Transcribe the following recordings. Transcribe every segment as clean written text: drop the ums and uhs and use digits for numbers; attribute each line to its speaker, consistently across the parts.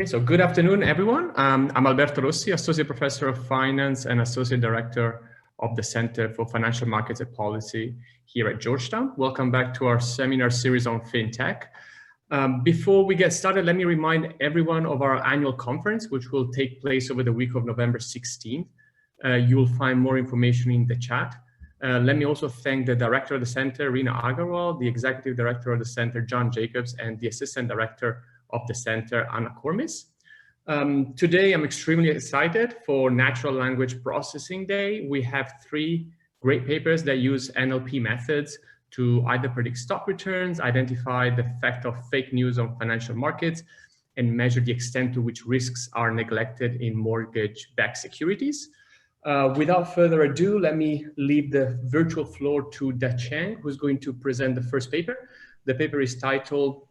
Speaker 1: Okay, so good afternoon, everyone. I'm Alberto Rossi, Associate Professor of Finance and Associate Director of the Center for Financial Markets and Policy here at Georgetown. Welcome back to our seminar series on FinTech. Before we get started, let me remind everyone of our annual conference, which will take place over the week of November 16th. You will find more information in the chat. Let me also thank the Director of the Center, Rina Agarwal, the Executive Director of the Center, John Jacobs, and the Assistant Director of the Center, Anna Kormis. Today, I'm extremely excited for Natural Language Processing Day. We have 3 great papers that use NLP methods to either predict stock returns, identify the effect of fake news on financial markets, and measure the extent to which risks are neglected in mortgage-backed securities. Without further ado, let me leave the virtual floor to Da Cheng, who's going to present the first paper. The paper is titled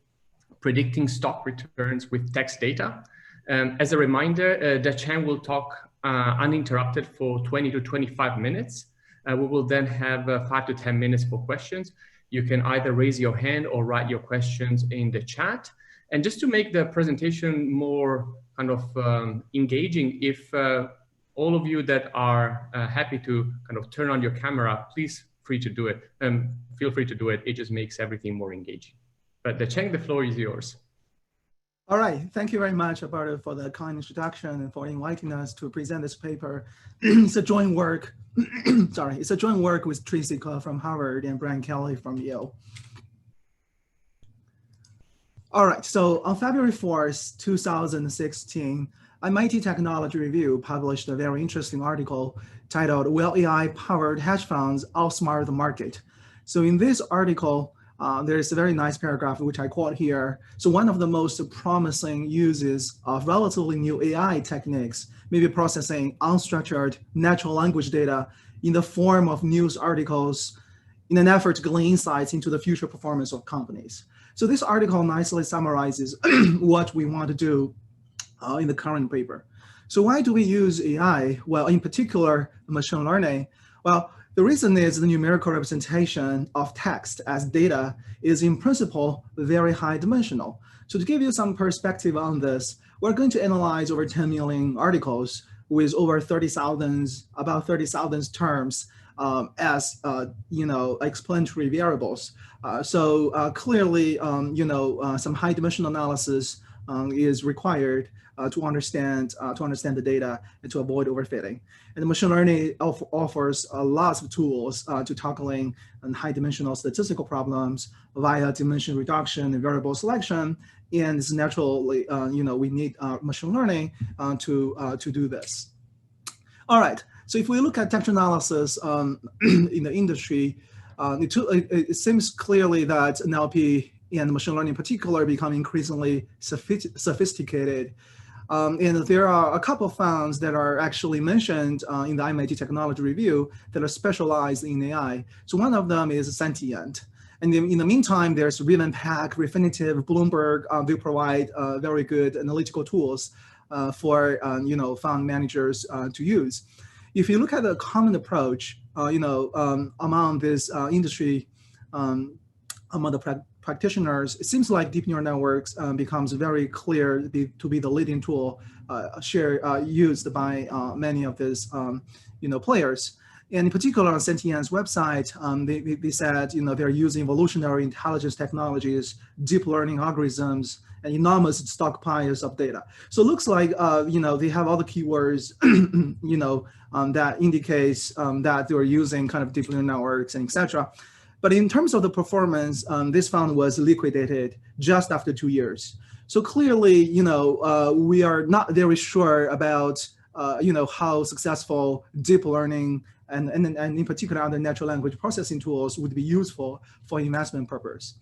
Speaker 1: Predicting Stock Returns with Text Data. As a reminder, Da Cheng will talk uninterrupted for 20 to 25 minutes. We will then have 5 to 10 minutes for questions. You can either raise your hand or write your questions in the chat. And just to make the presentation more kind of engaging, if all of you that are happy to kind of turn on your camera, please feel free to do it. It just makes everything more engaging. But Da Cheng, the floor is yours.
Speaker 2: All right, thank you very much, Alberto, for the kind introduction and for inviting us to present this paper. It's a joint work, it's a joint work with Tracy Koh from Harvard and Brian Kelly from Yale. All right, so on February 4th, 2016, MIT Technology Review published a very interesting article titled, "Will AI-Powered Hedge Funds Outsmart the Market?" So in this article, there's a very nice paragraph which I quote here. So one of the most promising uses of relatively new AI techniques may be processing unstructured natural language data in the form of news articles in an effort to glean insights into the future performance of companies. So this article nicely summarizes what we want to do in the current paper. So why do we use AI? Well, in particular, machine learning. Well, the reason is the numerical representation of text as data is in principle very high dimensional. So to give you some perspective on this, we're going to analyze over 10 million articles with over about 30,000 terms as explanatory variables. Clearly, some high dimensional analysis is required to understand the data and to avoid overfitting. And machine learning offers lots of tools to tackling high dimensional statistical problems via dimension reduction and variable selection. And it's naturally, we need machine learning to do this. All right, so if we look at text analysis in the industry, it seems clearly that NLP and machine learning in particular become increasingly sophisticated. And there are a couple of funds that are actually mentioned in the MIT Technology Review that are specialized in AI. So one of them is Sentient. And in the meantime, there's Ravenpack, Refinitiv, Bloomberg. They provide very good analytical tools for fund managers to use. If you look at the common approach, among this industry, among the practitioners, it seems like deep neural networks becomes very clear to be the leading tool used by many of these players. And in particular on Sentient's website, they said they're using evolutionary intelligence technologies, deep learning algorithms, and enormous stockpiles of data. So it looks like they have all the keywords that indicates that they're using kind of deep neural networks and etc. But in terms of the performance, this fund was liquidated just after 2 years. So clearly, we are not very sure about, how successful deep learning and in particular other natural language processing tools would be useful for investment purpose.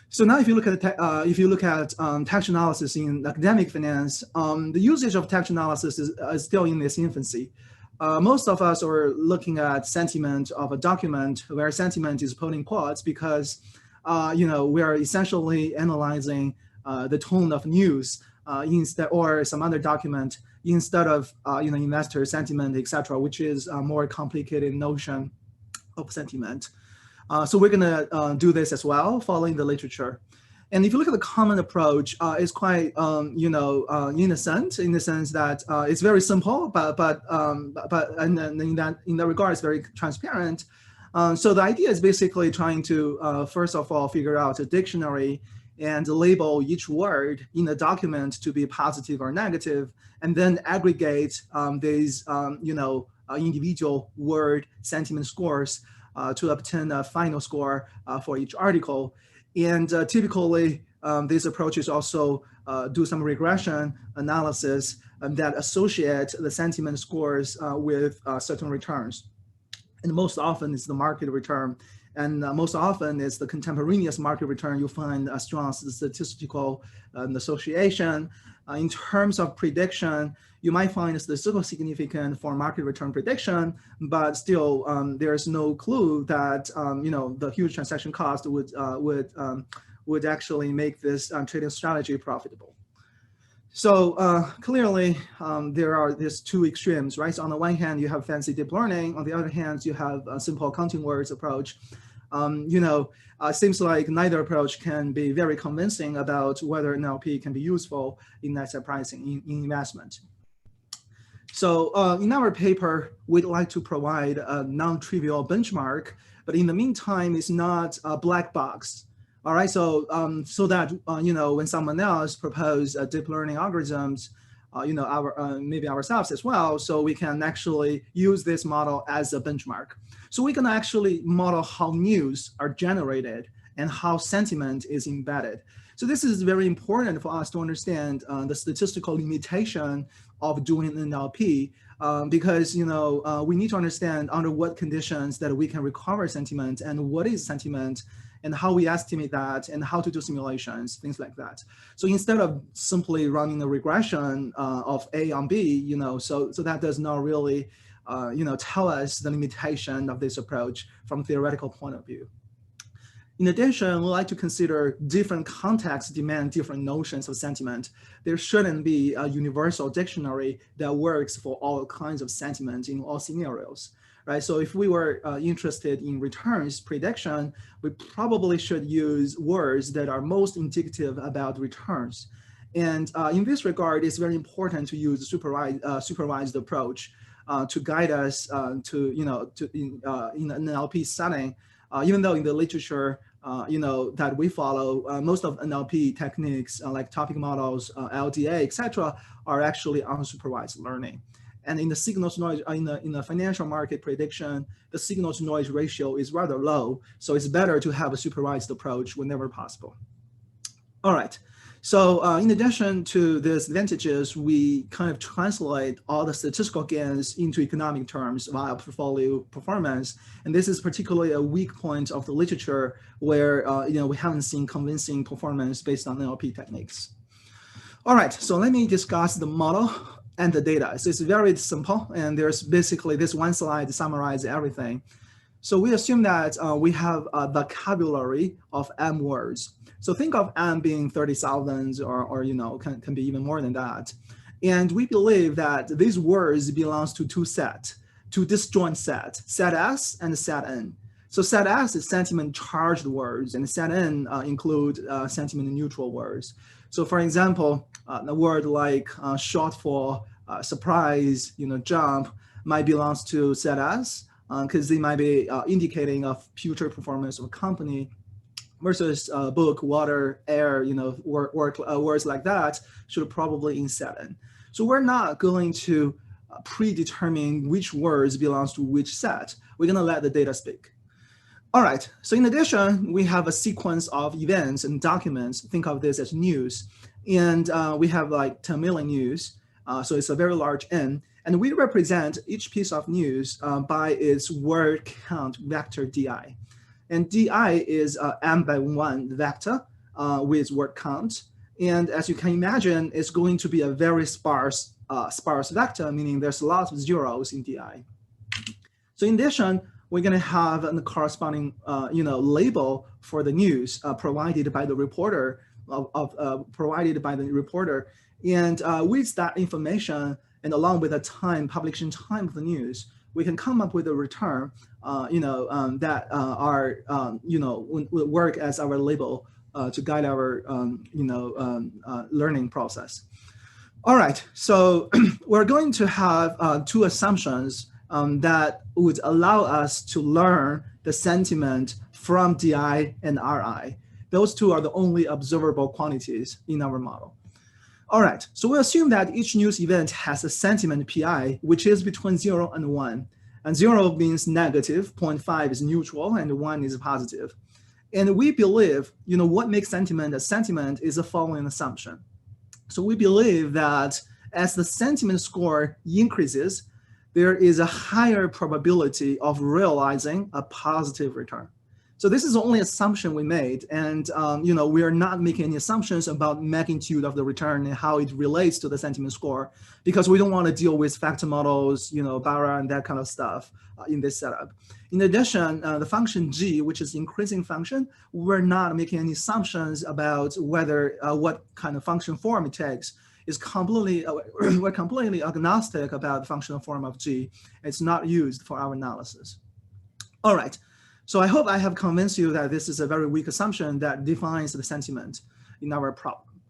Speaker 2: So now, if you look at text analysis in academic finance, the usage of text analysis is still in its infancy. Most of us are looking at sentiment of a document where sentiment is put in quotes because, we are essentially analyzing the tone of news instead or some other document instead of, investor sentiment, etc., which is a more complicated notion of sentiment. So we're gonna do this as well, following the literature. And if you look at the common approach, it's quite, innocent in the sense that it's very simple, but in that regard, it's very transparent. So the idea is basically trying to, first of all, figure out a dictionary and label each word in the document to be positive or negative, and then aggregate these, individual word sentiment scores to obtain a final score for each article. And typically, these approaches also do some regression analysis that associate the sentiment scores with certain returns. And most often it's the market return. And most often it's the contemporaneous market return. You'll find a strong statistical association. In terms of prediction, you might find statistical significance for market return prediction, but still there's no clue that the huge transaction cost would actually make this trading strategy profitable. So clearly, there are these two extremes, right? So on the one hand, you have fancy deep learning. On the other hand, you have a simple counting words approach. Seems like neither approach can be very convincing about whether NLP can be useful in asset pricing in investment. So in our paper, we'd like to provide a non-trivial benchmark, but in the meantime, it's not a black box. All right, so that when someone else propose deep learning algorithms, maybe ourselves as well, so we can actually use this model as a benchmark. So we can actually model how news are generated and how sentiment is embedded. So this is very important for us to understand the statistical limitation of doing NLP because we need to understand under what conditions that we can recover sentiment and what is sentiment and how we estimate that and how to do simulations, things like that. So instead of simply running a regression of A on B, so that does not really tell us the limitation of this approach from a theoretical point of view. In addition, we like to consider different contexts demand different notions of sentiment. There shouldn't be a universal dictionary that works for all kinds of sentiment in all scenarios, right? So if we were interested in returns prediction, we probably should use words that are most indicative about returns. And in this regard, it's very important to use a supervised approach to guide us in an NLP setting. Even though in the literature, that we follow, most of NLP techniques like topic models, LDA, etc., are actually unsupervised learning. And in the signals noise, in the financial market prediction, the signals noise ratio is rather low. So it's better to have a supervised approach whenever possible. All right. So in addition to these advantages, we kind of translate all the statistical gains into economic terms via portfolio performance. And this is particularly a weak point of the literature where we haven't seen convincing performance based on NLP techniques. All right, so let me discuss the model and the data. So it's very simple, and there's basically this one slide to summarize everything. So we assume that we have a vocabulary of M words. So think of M being 30,000 or can be even more than that. And we believe that these words belongs to two disjoint sets, set S and set N. So set S is sentiment charged words, and set N include sentiment neutral words. So for example, a word like shortfall, surprise, jump might belong to set S because they might be indicating a future performance of a company, versus book, water, air, words like that should probably in set N. So we're not going to predetermine which words belongs to which set. We're going to let the data speak. All right, so in addition, we have a sequence of events and documents. Think of this as news. And we have like 10 million news. So it's a very large N. And we represent each piece of news by its word count vector DI. And DI is M by 1 vector with word count. And as you can imagine, it's going to be a very sparse vector, meaning there's lots of zeros in DI. So in addition, we're going to have a corresponding label for the news provided by the reporter And with that information, and along with the publication time of the news, we can come up with a return, that will work as our label to guide our learning process. All right, so we're going to have two assumptions that would allow us to learn the sentiment from DI and RI. Those two are the only observable quantities in our model. All right, so we assume that each news event has a sentiment PI, which is between 0 and 1. And 0 means negative, 0.5 is neutral, and 1 is positive. And we believe, what makes sentiment a sentiment is the following assumption. So we believe that as the sentiment score increases, there is a higher probability of realizing a positive return. So this is the only assumption we made, and we are not making any assumptions about magnitude of the return and how it relates to the sentiment score, because we don't want to deal with factor models, Barra and that kind of stuff in this setup. In addition, the function G, which is the increasing function, we're not making any assumptions about whether what kind of function form it takes. Is completely we're completely agnostic about the functional form of G. It's not used for our analysis. All right. So I hope I have convinced you that this is a very weak assumption that defines the sentiment in our problem.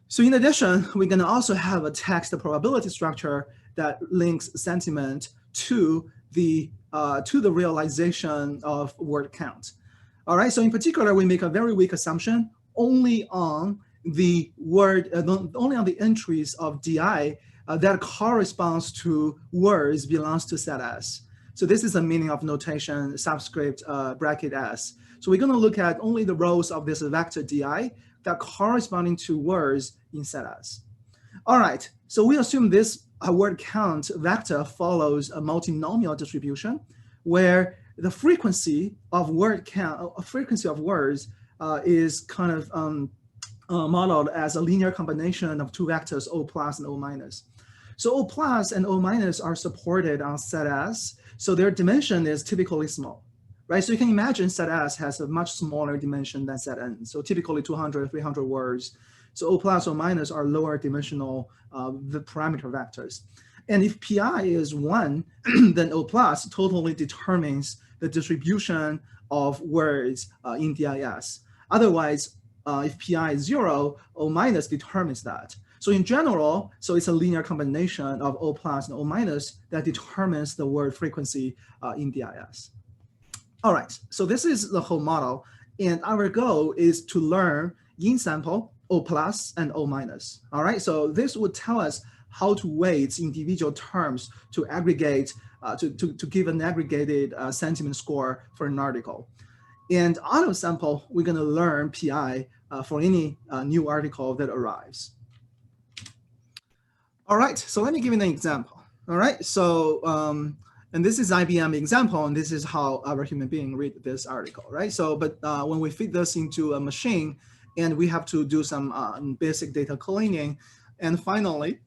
Speaker 2: So in addition, we're going to also have a text probability structure that links sentiment to the realization of word count. All right. So in particular, we make a very weak assumption only on the word, only on the entries of DI that corresponds to words belongs to set S. So this is the meaning of notation subscript bracket S. So we're going to look at only the rows of this vector DI that corresponding to words in set S. All right, so we assume this word count vector follows a multinomial distribution where the frequency of word count, frequency of words is kind of modeled as a linear combination of two vectors O plus and O minus. So O plus and O minus are supported on set S. So their dimension is typically small, right? So you can imagine set S has a much smaller dimension than set N. So typically 200, 300 words. So O plus, O minus are lower dimensional the parameter vectors. And if PI is 1, then O plus totally determines the distribution of words in DIS. Otherwise, if PI is 0, O minus determines that. So in general, so it's a linear combination of O plus and O minus that determines the word frequency in DIS. All right, so this is the whole model. And our goal is to learn in sample O plus and O minus. All right, so this would tell us how to weight individual terms to aggregate, to give an aggregated sentiment score for an article. And auto sample, we're gonna learn PI for any new article that arrives. All right, so let me give you an example. All right, so, and this is IBM example, and this is how our human being read this article, right? So, but when we feed this into a machine, and we have to do some basic data cleaning, and finally,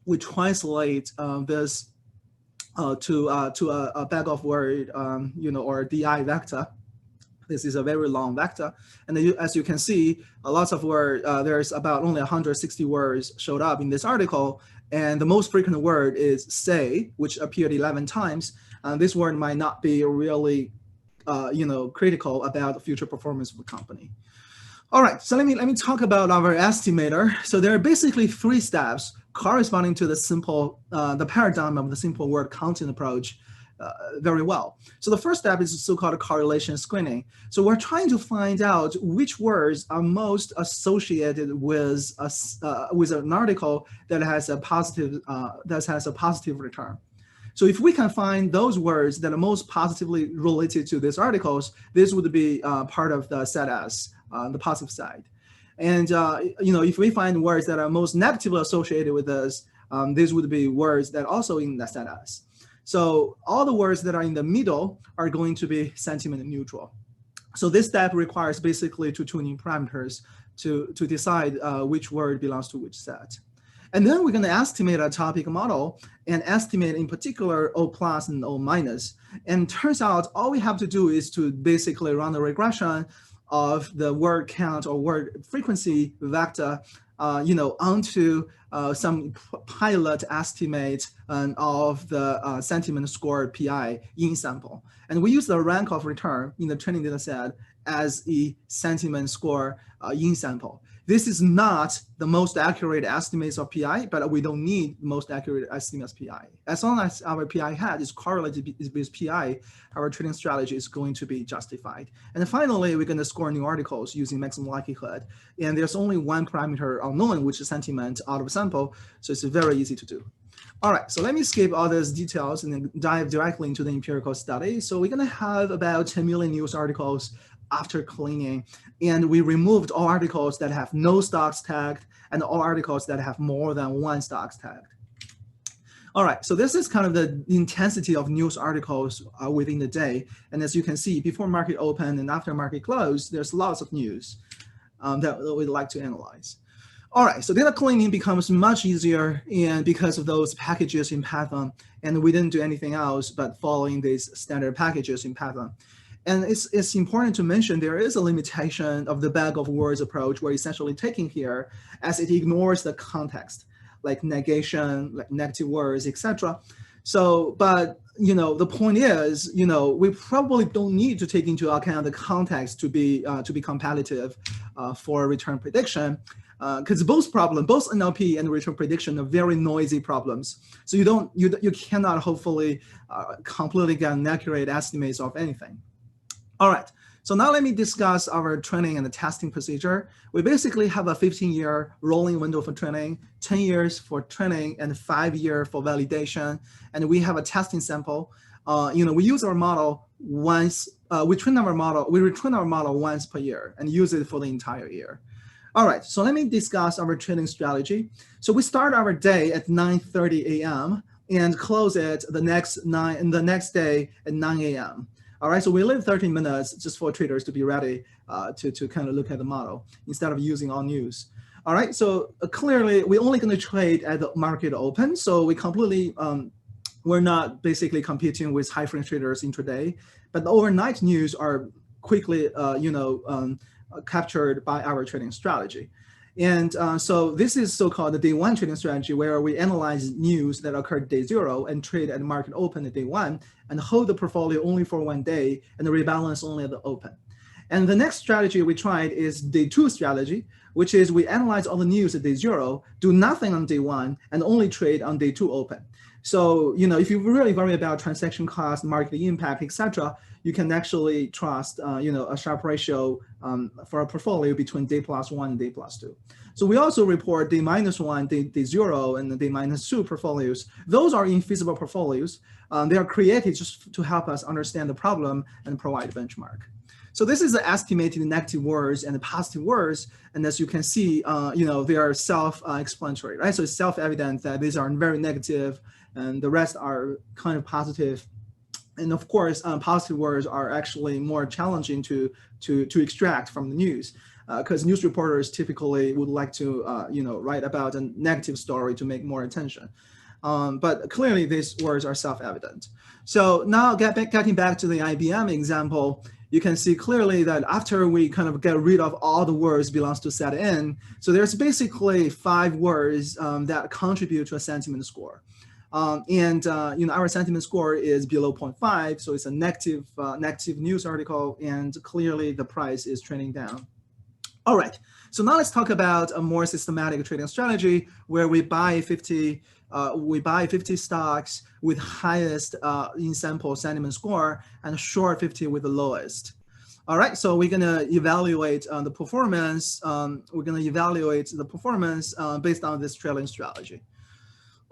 Speaker 2: we translate this to a bag of word, or DI vector. This is a very long vector. And as you can see, lots of words, there's about only 160 words showed up in this article. And the most frequent word is say, which appeared 11 times. This word might not be really, critical about the future performance of the company. All right, so let me talk about our estimator. So there are basically 3 steps corresponding to the paradigm of the simple word counting approach. Very well. So the first step is so-called correlation screening. So we're trying to find out which words are most associated with an article that has a positive return. So if we can find those words that are most positively related to these articles, this would be part of the set S, the positive side. And if we find words that are most negatively associated with this, these would be words that also in the set S. So all the words that are in the middle are going to be sentiment neutral. So this step requires basically 2 tuning parameters to decide which word belongs to which set. And then we're going to estimate a topic model and estimate in particular O plus and O minus. And turns out all we have to do is to basically run a regression of the word count or word frequency vector onto some pilot estimate of the sentiment score PI in sample. And we use the rank of return in the training data set as a sentiment score in sample. This is not the most accurate estimates of PI, but we don't need most accurate estimates of PI. As long as our PI hat is correlated with PI, our trading strategy is going to be justified. And finally, we're going to score new articles using maximum likelihood. And there's only one parameter unknown, which is sentiment out of sample. So it's very easy to do. All right, so let me skip all those details and then dive directly into the empirical study. So we're going to have about 10 million news articles after cleaning, and we removed all articles that have no stocks tagged and all articles that have more than one stocks tagged. All right, so this is kind of the intensity of news articles within the day. And as you can see, before market open and after market close, there's lots of news that we'd like to analyze. All right, so data cleaning becomes much easier, and because of those packages in Python, and we didn't do anything else but following these standard packages in Python. And it's important to mention there is a limitation of the bag of words approach we're essentially taking here, as it ignores the context, like negation, like negative words, etc. So, but the point is, we probably don't need to take into account the context to be competitive for return prediction, because both NLP and return prediction are very noisy problems. So you cannot hopefully completely get an accurate estimates of anything. All right, so now let me discuss our training and the testing procedure. We basically have a 15-year rolling window for training, 10 years for training, and 5 years for validation. And we have a testing sample. We use our model once, we retrain our model once per year and use it for the entire year. All right, so let me discuss our training strategy. So we start our day at 9:30 a.m. and close it the next day at 9 a.m. All right, so we leave 13 minutes just for traders to be ready to kind of look at the model instead of using all news. All right, so clearly we're only going to trade at the market open. So we completely, we're not basically competing with high frequency traders intraday, but the overnight news are quickly, captured by our trading strategy. And so this is so-called the day one trading strategy, where we analyze news that occurred day 0 and trade at market open at day 1 and hold the portfolio only for 1 day and rebalance only at the open. And the next strategy we tried is day 2 strategy, which is we analyze all the news at day 0, do nothing on day 1, and only trade on day 2 open. So, if you really worry about transaction cost, market impact, etc., you can actually trust, a Sharpe ratio for a portfolio between day +1 and day +2. So we also report day -1, day 0, and day -2 portfolios. Those are infeasible portfolios. They are created just to help us understand the problem and provide benchmark. So this is the estimated negative words and the positive words. And as you can see, they are self-explanatory, right? So it's self-evident that these are very negative and the rest are kind of positive. And of course, positive words are actually more challenging to extract from the news, because news reporters typically would like to, write about a negative story to make more attention. But clearly, these words are self-evident. So now getting back to the IBM example, you can see clearly that after we kind of get rid of all the words belongs to set in, so there's basically 5 words that contribute to a sentiment score. Our sentiment score is below 0.5, so it's a negative news article, and clearly the price is trending down. All right, so now let's talk about a more systematic trading strategy where we buy 50 stocks with highest in sample sentiment score and short 50 with the lowest. All right, so we're gonna evaluate the performance. Based on this trading strategy.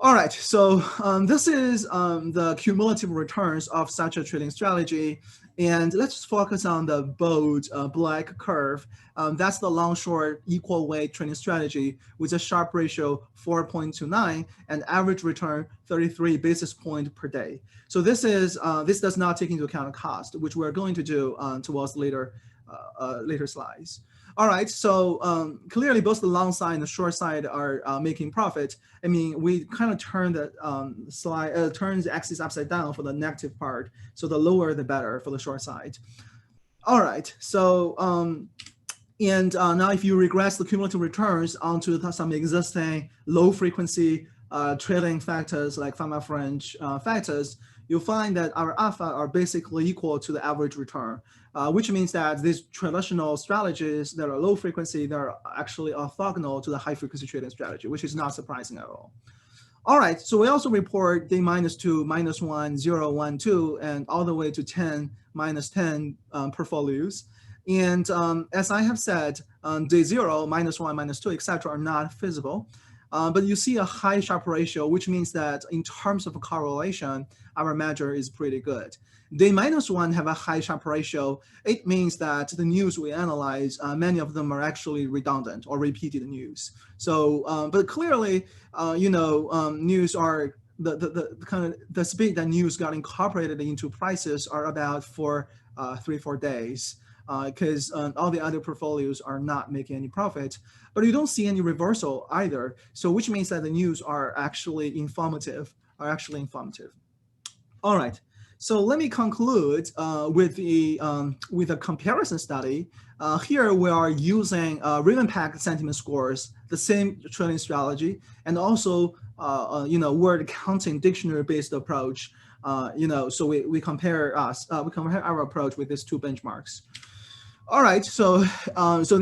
Speaker 2: All right, so this is the cumulative returns of such a trading strategy. And let's focus on the bold black curve. That's the long short equal weight trading strategy with a Sharpe ratio 4.29 and average return 33 basis points per day. So this does not take into account cost, which we're going to do towards later slides. All right, so clearly both the long side and the short side are making profit. I mean, we kind of turn the turns the axis upside down for the negative part. So the lower the better for the short side. All right, so now if you regress the cumulative returns onto some existing low frequency trading factors like Fama French factors, you'll find that our alpha are basically equal to the average return, which means that these traditional strategies that are low frequency, they're actually orthogonal to the high frequency trading strategy, which is not surprising at all. All right, so we also report day -2, -1, 0, 1, 2, and all the way to 10, -10 portfolios. And as I have said, day 0, -1, -2, etc. are not feasible. But you see a high Sharpe ratio, which means that in terms of correlation, our measure is pretty good. Day -1 have a high Sharpe ratio. It means that the news we analyze, many of them are actually redundant or repeated news. So, but clearly, news are the speed that news got incorporated into prices are about for 3-4 days. Because all the other portfolios are not making any profit, but you don't see any reversal either. So which means that the news are actually informative, All right, so let me conclude with a comparison study. Here we are using Ravenpak sentiment scores, the same trading strategy, and also word counting dictionary-based approach. So we compare our approach with these two benchmarks. All right, so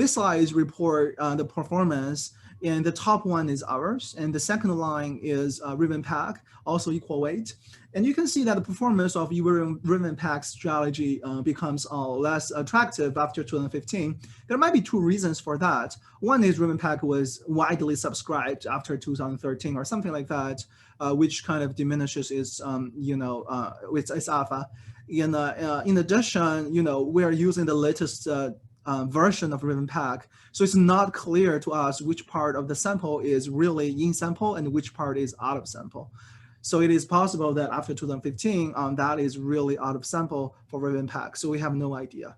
Speaker 2: this slide report the performance, and the top one is ours, and the second line is Ravenpak, also equal weight. And you can see that the performance of Ravenpak's strategy becomes less attractive after 2015. There might be two reasons for that. One is Ravenpak was widely subscribed after 2013 or something like that, which kind of diminishes its its alpha. In addition, we are using the latest version of Ravenpak, so it's not clear to us which part of the sample is really in sample and which part is out of sample. So it is possible that after 2015, that is really out of sample for Ravenpak. So we have no idea.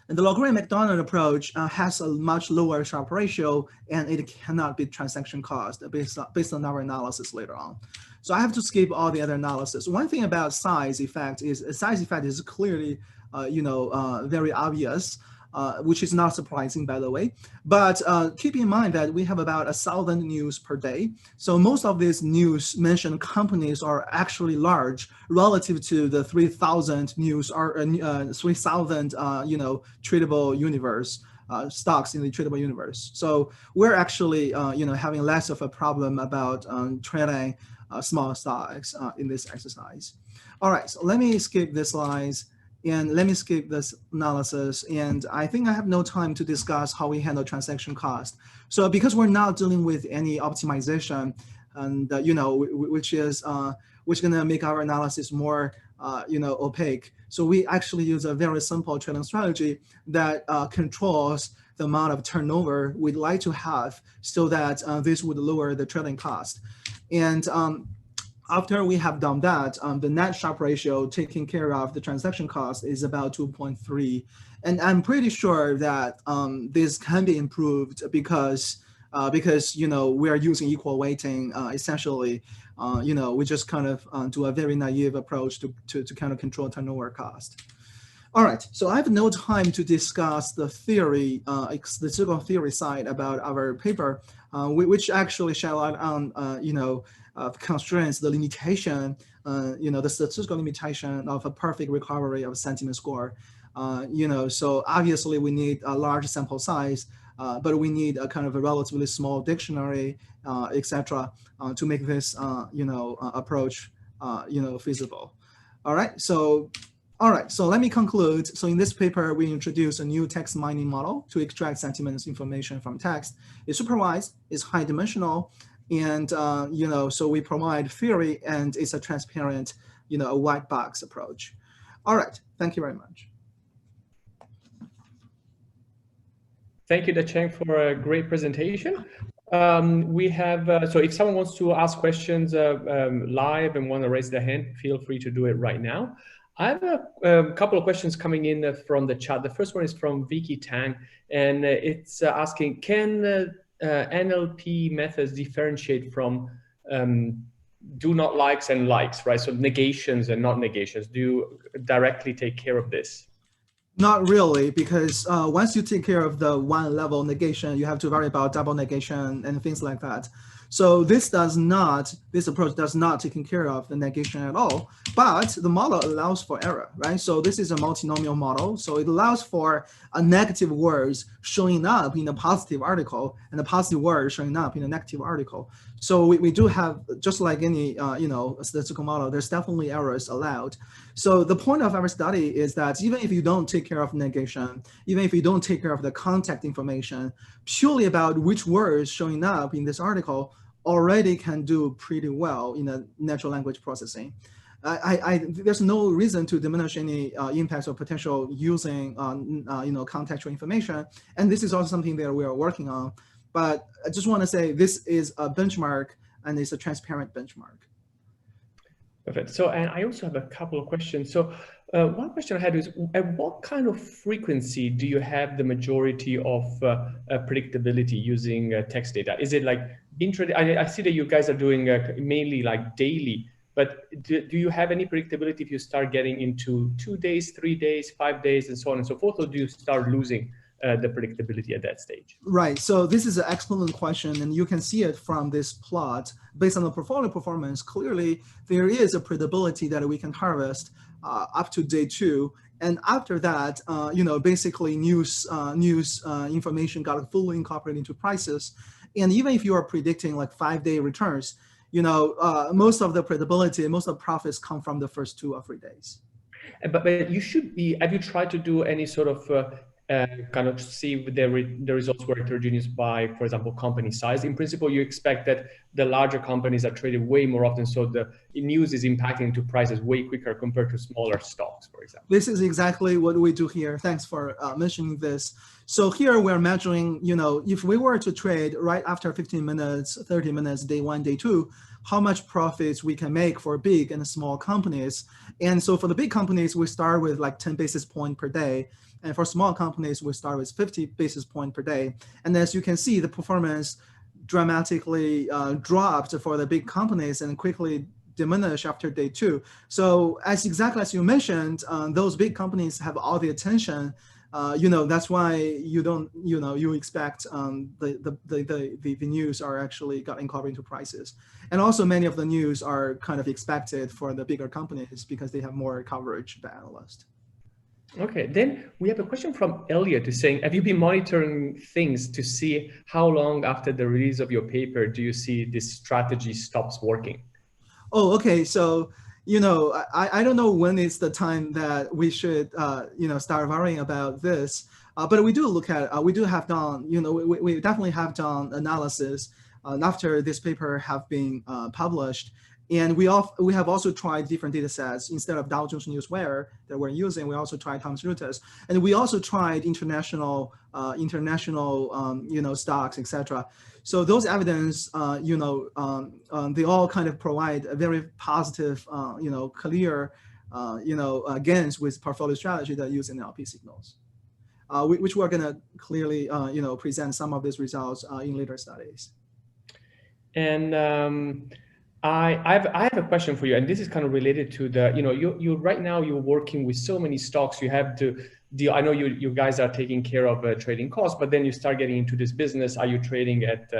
Speaker 2: And the Lagrange-Macdonald approach has a much lower Sharpe ratio, and it cannot be transaction cost based on our analysis later on. So I have to skip all the other analysis. One thing about size effect is clearly, very obvious, which is not surprising, by the way. But keep in mind that we have about 1,000 news per day. So most of these news mentioned companies are actually large relative to the 3,000 news or 3,000 tradable universe. Stocks in the tradable universe. So we're actually having less of a problem about trading small stocks in this exercise. All right, so let me skip this slides and let me skip this analysis. And I think I have no time to discuss how we handle transaction cost. So because we're not dealing with any optimization, and which is gonna make our analysis more opaque. So we actually use a very simple trading strategy that controls the amount of turnover we'd like to have, so that this would lower the trading cost. And after we have done that, the net Sharpe ratio taking care of the transaction cost is about 2.3. And I'm pretty sure that this can be improved because we are using equal weighting essentially. We just kind of do a very naive approach to kind of control turnover cost. All right, so I have no time to discuss the theory, the statistical theory side about our paper, which actually shed light on, constraints, the limitation, the statistical limitation of a perfect recovery of sentiment score. So obviously we need a large sample size, but we need a kind of a relatively small dictionary, etc., to make this, approach, feasible. All right, so let me conclude. So in this paper, we introduce a new text mining model to extract sentiment information from text. It's supervised, it's high dimensional, and so we provide theory, and it's a transparent, a white box approach. All right, thank you very much.
Speaker 1: Thank you, Dacheng, for a great presentation. We have, so if someone wants to ask questions live and want to raise their hand, feel free to do it right now. I have a couple of questions coming in from the chat. The first one is from Vicky Tang, and it's asking, can NLP methods differentiate from do not likes and likes, right? So negations and not negations. Do you directly take care of this?
Speaker 2: Not really, because once you take care of the one level negation, you have to worry about double negation and things like that. So this approach does not take care of the negation at all, but the model allows for error, right? So this is a multinomial model. So it allows for a negative words showing up in a positive article and a positive word showing up in a negative article. So we do have, just like any statistical model, there's definitely errors allowed. So the point of our study is that even if you don't take care of negation, even if you don't take care of the contact information, purely about which words showing up in this article already can do pretty well in a natural language processing. There's no reason to diminish any impacts or potential using contextual information, and this is also something that we are working on. But I just want to say this is a benchmark, and it's a transparent benchmark.
Speaker 1: Perfect. So, and I also have a couple of questions. So, one question I had is, at what kind of frequency do you have the majority of predictability using text data? Is it like I see that you guys are doing mainly like daily, but do you have any predictability if you start getting into 2 days, 3 days, 5 days, and so on and so forth, or do you start losing the predictability at that stage?
Speaker 2: Right. So this is an excellent question, and you can see it from this plot. Based on the portfolio performance, clearly there is a predictability that we can harvest up to day 2. And after that, basically news information got fully incorporated into prices. And even if you are predicting like 5-day returns, most of the predictability, most of the profits come from the first 2 or 3 days.
Speaker 1: But you should be, have you tried to do any sort of kind of see the results were heterogeneous by, for example, company size? In principle, you expect that the larger companies are traded way more often, so the news is impacting into prices way quicker compared to smaller stocks, for example.
Speaker 2: This is exactly what we do here. Thanks for mentioning this. So here we're measuring, if we were to trade right after 15 minutes, 30 minutes, day 1, day 2, how much profits we can make for big and small companies. And so for the big companies, we start with like 10 basis points per day. And for small companies, we start with 50 basis points per day. And as you can see, the performance dramatically dropped for the big companies and quickly diminish after day 2. So exactly as you mentioned, those big companies have all the attention. That's why you expect the news are actually got incorporated into prices. And also many of the news are kind of expected for the bigger companies because they have more coverage by analysts.
Speaker 1: Okay, then we have a question from Elliot who's saying, have you been monitoring things to see how long after the release of your paper do you see this strategy stops working?
Speaker 2: Oh, okay. So, I don't know when is the time that we should, start worrying about this. But we do look at, we do have done, we definitely have done analysis after this paper have been published. And we have also tried different data sets. Instead of Dow Jones Newswire that we're using, we also tried Thomson Reuters, and we also tried international stocks, etc. So those evidence, they all kind of provide a very positive, clear, gains with portfolio strategy that use NLP signals, which we're gonna clearly, present some of these results in later studies.
Speaker 1: And I have a question for you, and this is kind of related to the, you right now you're working with so many stocks. You have to deal. I know you guys are taking care of trading costs, but then you start getting into this business. Are you trading at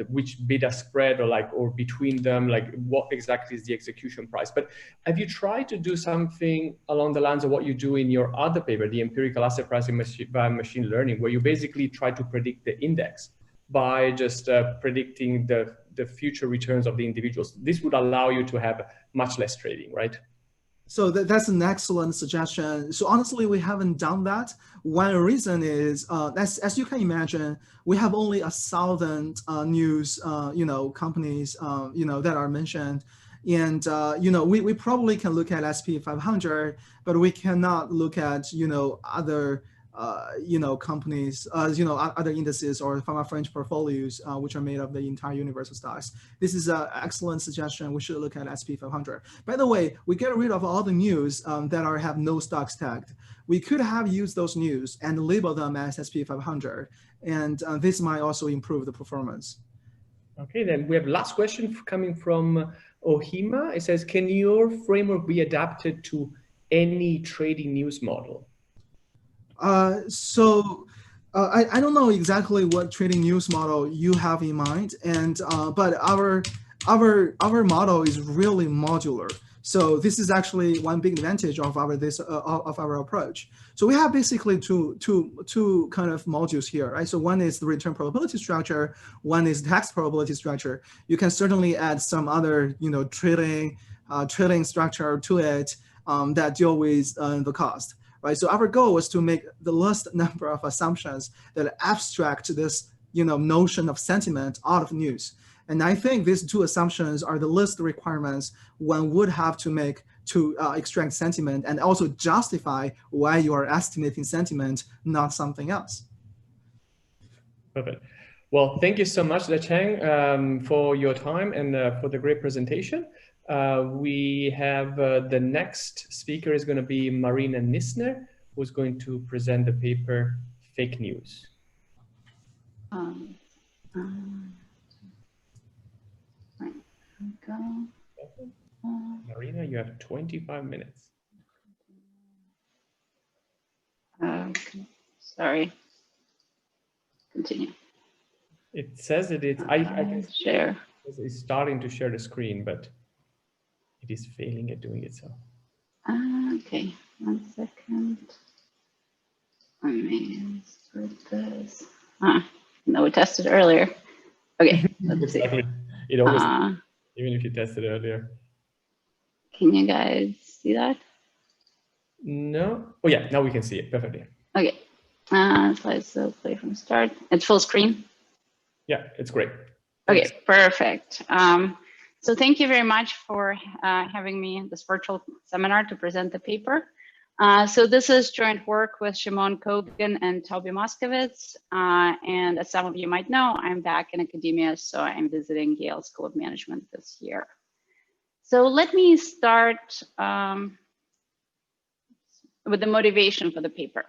Speaker 1: which beta spread or between them? Like what exactly is the execution price? But have you tried to do something along the lines of what you do in your other paper, the empirical asset pricing by machine learning, where you basically try to predict the index by just predicting the future returns of the individuals? This would allow you to have much less trading, right?
Speaker 2: So that's an excellent suggestion. So honestly, we haven't done that. One reason is, as you can imagine, we have only 1,000 news, companies, that are mentioned. And, we probably can look at S&P 500, but we cannot look at, other companies, other indices or from our French portfolios, which are made of the entire universe of stocks. This is an excellent suggestion. We should look at S&P 500. By the way, we get rid of all the news that have no stocks tagged. We could have used those news and label them as S&P 500, and this might also improve the performance.
Speaker 1: Okay, then we have last question coming from Ohima. It says, can your framework be adapted to any trading news model?
Speaker 2: I don't know exactly what trading news model you have in mind, and but our model is really modular. So this is actually one big advantage of our approach. So we have basically two kind of modules here, right? So one is the return probability structure, one is tax probability structure. You can certainly add some other trading structure to it that deal with the cost. Right, so our goal was to make the least number of assumptions that abstract this notion of sentiment out of news. And I think these two assumptions are the least requirements one would have to make to extract sentiment and also justify why you are estimating sentiment, not something else.
Speaker 1: Perfect. Well, thank you so much, Decheng, for your time and for the great presentation. We have the next speaker is going to be Marina Nissner, who's going to present the paper Fake News.
Speaker 3: Right, here we go.
Speaker 1: Marina, you have 25 minutes.
Speaker 3: Sorry. Continue.
Speaker 1: It says that it's I can
Speaker 3: share.
Speaker 1: It's starting to share the screen, but it is failing at doing it so.
Speaker 3: Okay, 1 second. Let me start this. No, we tested earlier. Okay, let's
Speaker 1: exactly.
Speaker 3: see.
Speaker 1: It always, even if you tested earlier.
Speaker 3: Can you guys see that?
Speaker 1: No. Oh yeah, now we can see it perfectly.
Speaker 3: Okay. Slideshow play from start. It's full screen.
Speaker 1: Yeah, it's great.
Speaker 3: Okay, perfect. So thank you very much for having me in this virtual seminar to present the paper. So this is joint work with Shimon Kogan and Toby Moskowitz. And as some of you might know, I'm back in academia, so I'm visiting Yale School of Management this year. So let me start with the motivation for the paper.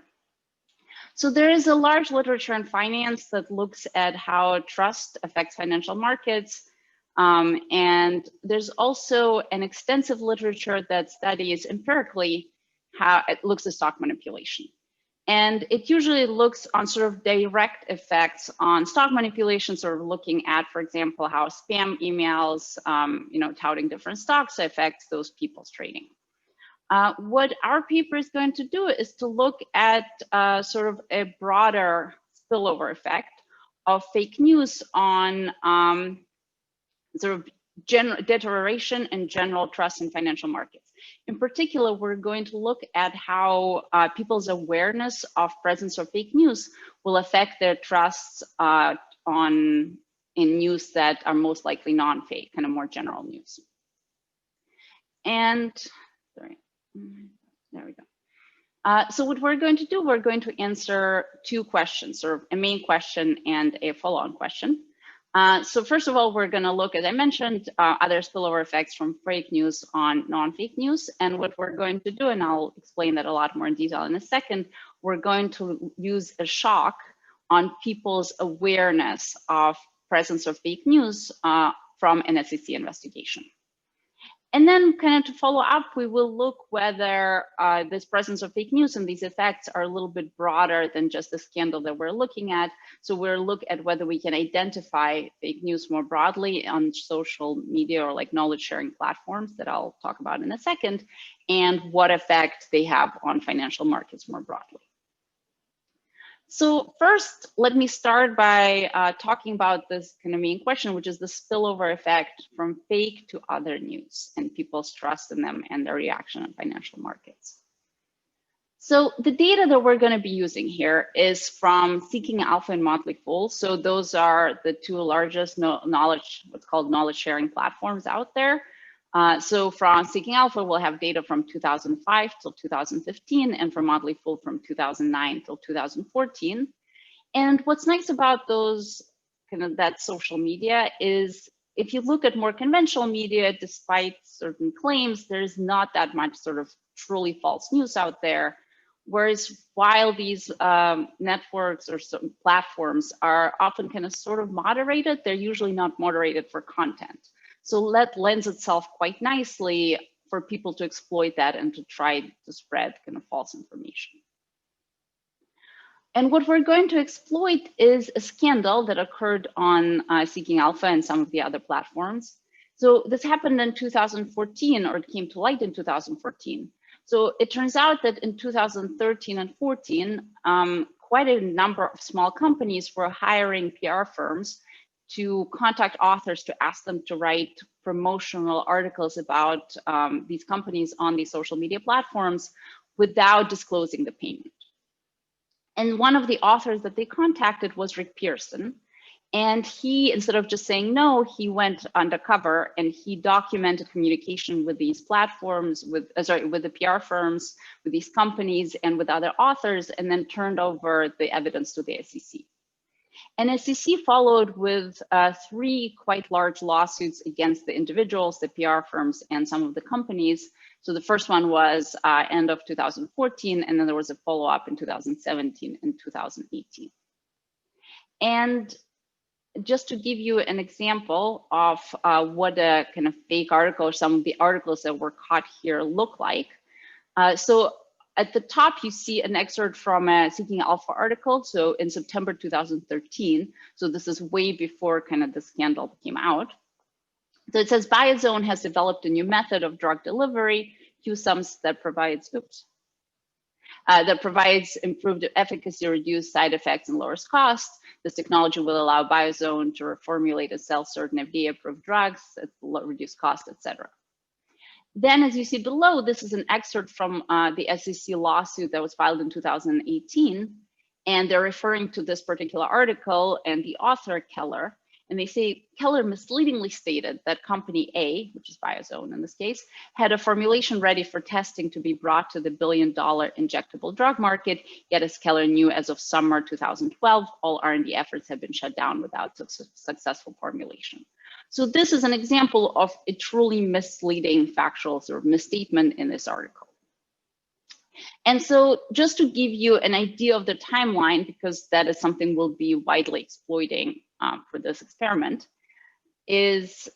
Speaker 3: So there is a large literature in finance that looks at how trust affects financial markets. And there's also an extensive literature that studies empirically how it looks at stock manipulation. And it usually looks on sort of direct effects on stock manipulation, sort of looking at, for example, how spam emails, touting different stocks affects those people's trading. What our paper is going to do is to look at sort of a broader spillover effect of fake news on sort of general deterioration and general trust in financial markets. In particular, we're going to look at how people's awareness of presence of fake news will affect their trusts in news that are most likely non-fake, kind of more general news. And sorry, there we go. So what we're going to do, we're going to answer two questions, sort of a main question and a follow-on question. So first of all, we're going to look, as I mentioned, other spillover effects from fake news on non-fake news. And what we're going to do, and I'll explain that a lot more in detail in a second, we're going to use a shock on people's awareness of presence of fake news from an SEC investigation. And then kind of to follow up, we will look whether this presence of fake news and these effects are a little bit broader than just the scandal that we're looking at. So we'll look at whether we can identify fake news more broadly on social media or like knowledge sharing platforms that I'll talk about in a second, and what effect they have on financial markets more broadly. So first, let me start by talking about this kind of main question, which is the spillover effect from fake to other news and people's trust in them and their reaction on financial markets. So the data that we're going to be using here is from Seeking Alpha and Motley Fool. So those are the two largest what's called knowledge sharing platforms out there. So from Seeking Alpha, we'll have data from 2005 till 2015, and from Motley Fool from 2009 till 2014. And what's nice about those that social media is if you look at more conventional media, despite certain claims, there's not that much sort of truly false news out there. Whereas while these networks or some platforms are often kind of sort of moderated, they're usually not moderated for content. So that lends itself quite nicely for people to exploit that and to try to spread kind of false information. And what we're going to exploit is a scandal that occurred on Seeking Alpha and some of the other platforms. So this happened in 2014, or it came to light in 2014. So it turns out that in 2013 and 14, quite a number of small companies were hiring PR firms to contact authors to ask them to write promotional articles about these companies on these social media platforms without disclosing the payment. And one of the authors that they contacted was Rick Pearson. And he, instead of just saying no, he went undercover and he documented communication with these platforms, with the PR firms, with these companies, and with other authors, and then turned over the evidence to the SEC. And SEC followed with 3 quite large lawsuits against the individuals, the PR firms, and some of the companies. So the first one was end of 2014, and then there was a follow-up in 2017 and 2018. And just to give you an example of what a kind of fake article or some of the articles that were caught here look like. So at the top, you see an excerpt from a Seeking Alpha article. So in September 2013, so this is way before kind of the scandal came out. So it says Biozone has developed a new method of drug delivery, QSUMS, that provides, improved efficacy, reduced side effects, and lowers costs. This technology will allow Biozone to reformulate and sell certain FDA-approved drugs at reduced costs, etc. Then, as you see below, this is an excerpt from the SEC lawsuit that was filed in 2018, and they're referring to this particular article and the author, Keller. And they say Keller misleadingly stated that company A, which is Biozone in this case, had a formulation ready for testing to be brought to the billion-dollar injectable drug market. Yet, as Keller knew, as of summer 2012, all R&D efforts have been shut down without successful formulation. So this is an example of a truly misleading factual sort of misstatement in this article. And so just to give you an idea of the timeline, because that is something we'll be widely exploiting for this experiment, is,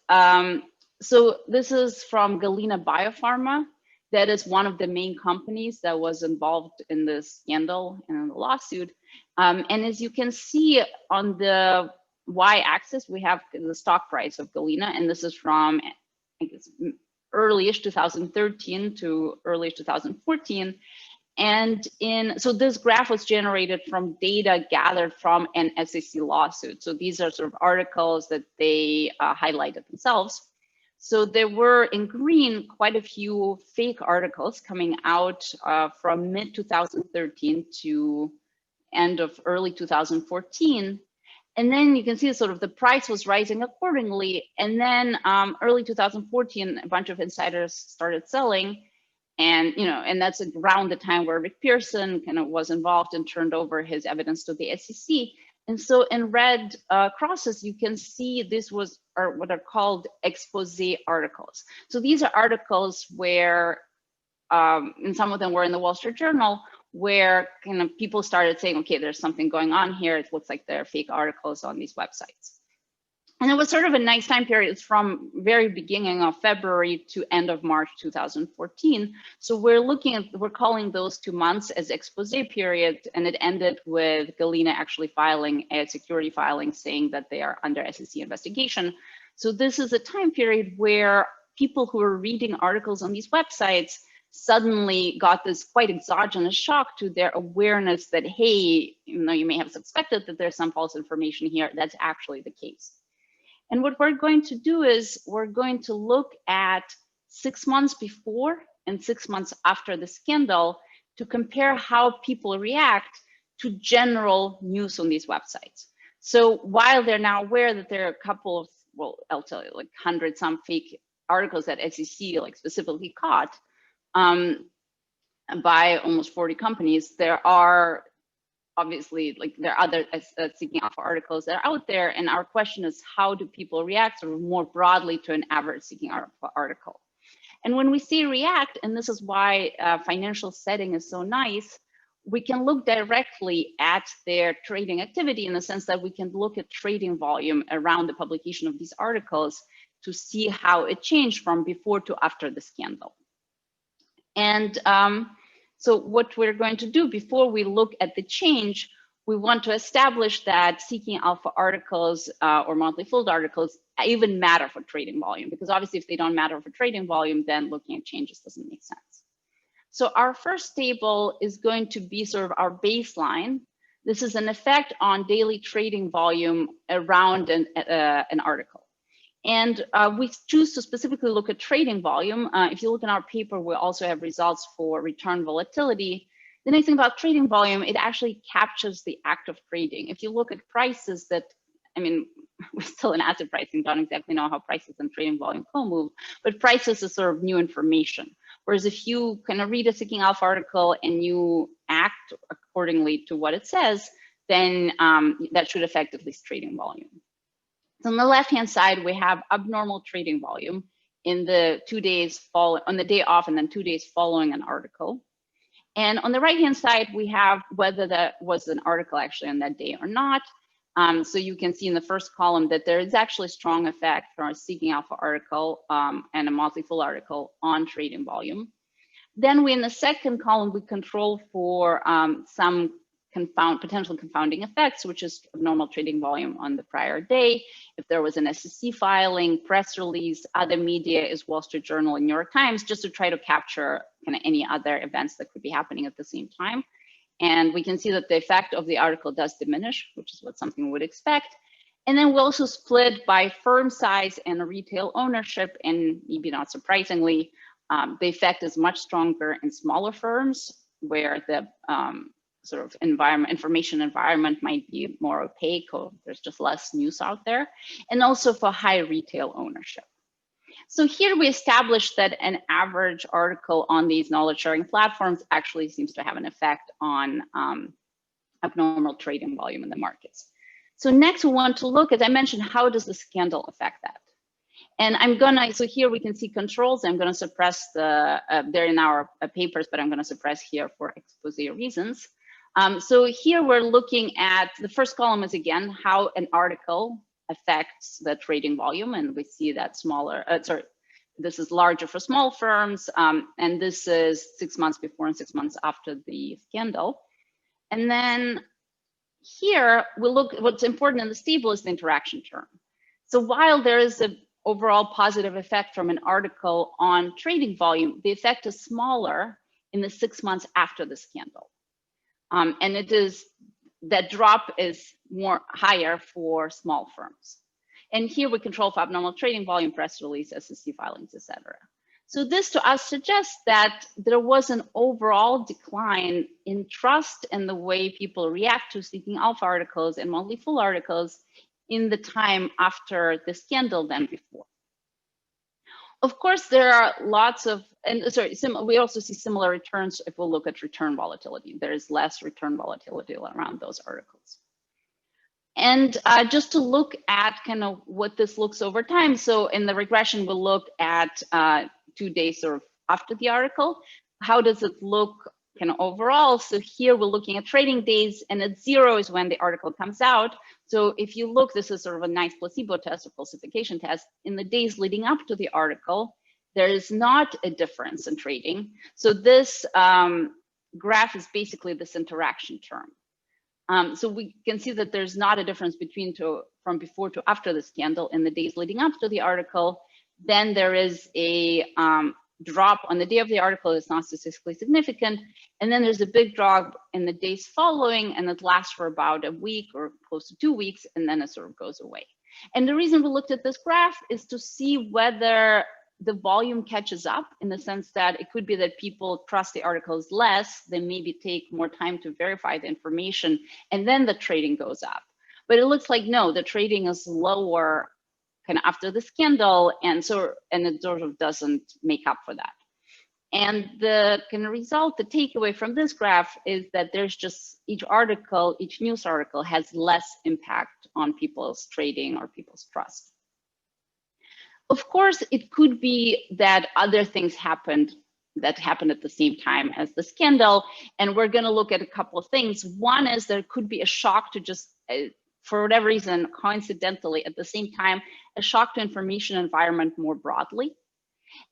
Speaker 3: so this is from Galena Biopharma. That is one of the main companies that was involved in this scandal and in the lawsuit. And as you can see on the y-axis, we have the stock price of Galena, and this is from, I guess, early-ish 2013 to early-ish 2014. And so this graph was generated from data gathered from an SEC lawsuit. So these are sort of articles that they highlighted themselves. So there were in green quite a few fake articles coming out from mid-2013 to end of early 2014. And then you can see sort of the price was rising accordingly. And then early 2014, a bunch of insiders started selling. And, and that's around the time where Rick Pearson kind of was involved and turned over his evidence to the SEC. And so in red crosses, you can see this was what are called expose articles. So these are articles where, and some of them were in the Wall Street Journal, where kind of people started saying, okay, there's something going on here. It looks like there are fake articles on these websites. And it was sort of a nice time period. It's from very beginning of February to end of March 2014. So we're calling those 2 months as expose period, and it ended with Galena actually filing a security filing saying that they are under SEC investigation. So this is a time period where people who are reading articles on these websites suddenly got this quite exogenous shock to their awareness that, hey, even though you may have suspected that there's some false information here, that's actually the case. And what we're going to do is we're going to look at 6 months before and 6 months after the scandal to compare how people react to general news on these websites. So while they're now aware that there are a couple of, well, I'll tell you, like 100 some fake articles that SEC like specifically caught by almost 40 companies, there are obviously, like, there are other Seeking Alpha articles that are out there, and our question is, how do people react sort of more broadly to an average Seeking Alpha article? And when we say react, and this is why financial setting is so nice, we can look directly at their trading activity in the sense that we can look at trading volume around the publication of these articles to see how it changed from before to after the scandal. And so what we're going to do before we look at the change, we want to establish that seeking alpha articles or monthly fold articles even matter for trading volume, because obviously if they don't matter for trading volume, then looking at changes doesn't make sense. So our first table is going to be sort of our baseline. This is an effect on daily trading volume around an article. And we choose to specifically look at trading volume. If you look in our paper, we also have results for return volatility. The nice thing about trading volume, it actually captures the act of trading. If you look at prices that, I mean, we're still in asset pricing, don't exactly know how prices and trading volume co-move, but prices is sort of new information. Whereas if you kind of read a Seeking Alpha article and you act accordingly to what it says, then that should affect at least trading volume. So on the left-hand side, we have abnormal trading volume in the 2 days on the day off and then 2 days following an article. And on the right-hand side, we have whether that was an article actually on that day or not. So you can see in the first column that there is actually a strong effect for a Seeking Alpha article and a monthly full article on trading volume. Then we, in the second column, we control for some potential confounding effects, which is abnormal trading volume on the prior day. If there was an SEC filing, press release, other media is Wall Street Journal and New York Times, just to try to capture kind of any other events that could be happening at the same time. And we can see that the effect of the article does diminish, which is what something would expect. And then we also split by firm size and retail ownership, and maybe not surprisingly, the effect is much stronger in smaller firms where the sort of information environment might be more opaque, or there's just less news out there, and also for high retail ownership. So here we established that an average article on these knowledge sharing platforms actually seems to have an effect on abnormal trading volume in the markets. So next we want to look, as I mentioned, how does the scandal affect that? And so here we can see controls. I'm gonna suppress they're in our papers, but I'm gonna suppress here for expose reasons. So here we're looking at, the first column is again, how an article affects the trading volume. And we see that this is larger for small firms. And this is 6 months before and 6 months after the scandal. And then here we look, what's important in this table is the interaction term. So while there is an overall positive effect from an article on trading volume, the effect is smaller in the 6 months after the scandal. And that drop is higher for small firms. And here we control for abnormal trading volume, press release, SEC filings, etc. So this to us suggests that there was an overall decline in trust in the way people react to Seeking Alpha articles and monthly full articles in the time after the scandal than before. Of course, there are lots of, we also see similar returns if we look at return volatility. There is less return volatility around those articles. And just to look at kind of what this looks over time. So in the regression, we'll look at 2 days sort of after the article. How does it look kind of overall? So here we're looking at trading days, and at 0 is when the article comes out. So if you look, this is sort of a nice placebo test or falsification test. In the days leading up to the article, there is not a difference in trading. So this graph is basically this interaction term. So we can see that there's not a difference from before to after the scandal in the days leading up to the article. Then there is a drop on the day of the article. It's not statistically significant. And then there's a big drop in the days following, and it lasts for about a week or close to 2 weeks, and then it sort of goes away. And the reason we looked at this graph is to see whether the volume catches up, in the sense that it could be that people trust the articles less, they maybe take more time to verify the information, and then the trading goes up. But it looks like no, the trading is lower kind of after the scandal, and it sort of doesn't make up for that. And the kind of result, the takeaway from this graph is that there's just each news article has less impact on people's trading or people's trust. Of course, it could be that other things happened at the same time as the scandal, and we're going to look at a couple of things. One is there could be a shock to just for whatever reason, coincidentally, at the same time, a shock to information environment more broadly.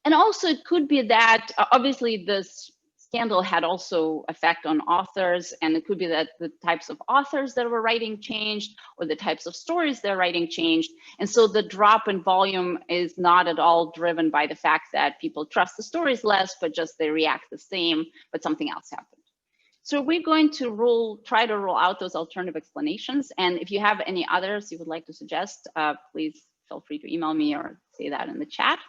Speaker 3: And also it could be that, obviously, this scandal had also effect on authors, and it could be that the types of authors that were writing changed, or the types of stories they're writing changed. And so the drop in volume is not at all driven by the fact that people trust the stories less, but just they react the same, but something else happened. So we're going to try to rule out those alternative explanations. And if you have any others you would like to suggest, please feel free to email me or say that in the chat.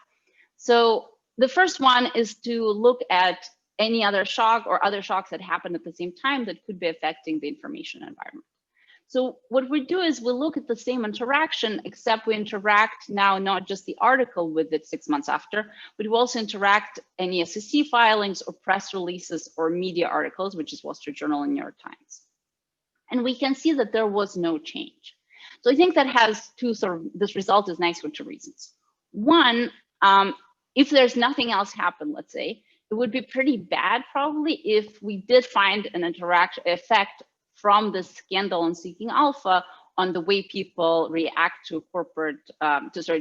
Speaker 3: So the first one is to look at any other shock or other shocks that happen at the same time that could be affecting the information environment. So what we do is we look at the same interaction, except we interact now not just the article with it 6 months after, but we also interact any SEC filings or press releases or media articles, which is Wall Street Journal and New York Times. And we can see that there was no change. So I think that has this result is nice for two reasons. One, if there's nothing else happen, let's say, it would be pretty bad probably if we did find an effect from the scandal on Seeking Alpha on the way people react to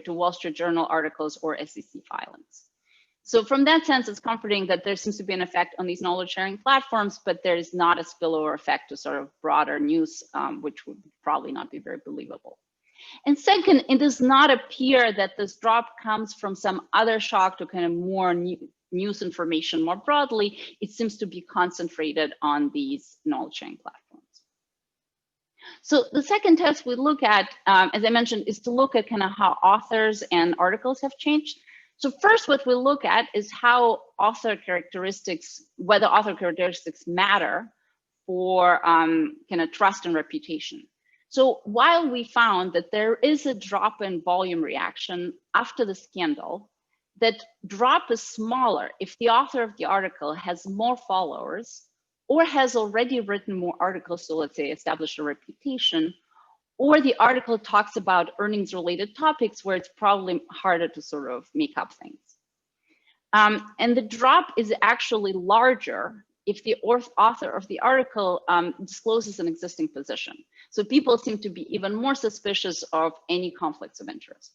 Speaker 3: to Wall Street Journal articles or SEC filings. So from that sense, it's comforting that there seems to be an effect on these knowledge sharing platforms, but there is not a spillover effect to sort of broader news, which would probably not be very believable. And second, it does not appear that this drop comes from some other shock to kind of more news information more broadly. It seems to be concentrated on these knowledge sharing platforms. So the second test we look at, as I mentioned, is to look at kind of how authors and articles have changed. So first, what we look at is how author characteristics, whether author characteristics matter for kind of trust and reputation. So while we found that there is a drop in volume reaction after the scandal, that drop is smaller if the author of the article has more followers or has already written more articles, so let's say established a reputation, or the article talks about earnings related topics where it's probably harder to sort of make up things. And the drop is actually larger if the author of the article discloses an existing position. So people seem to be even more suspicious of any conflicts of interest.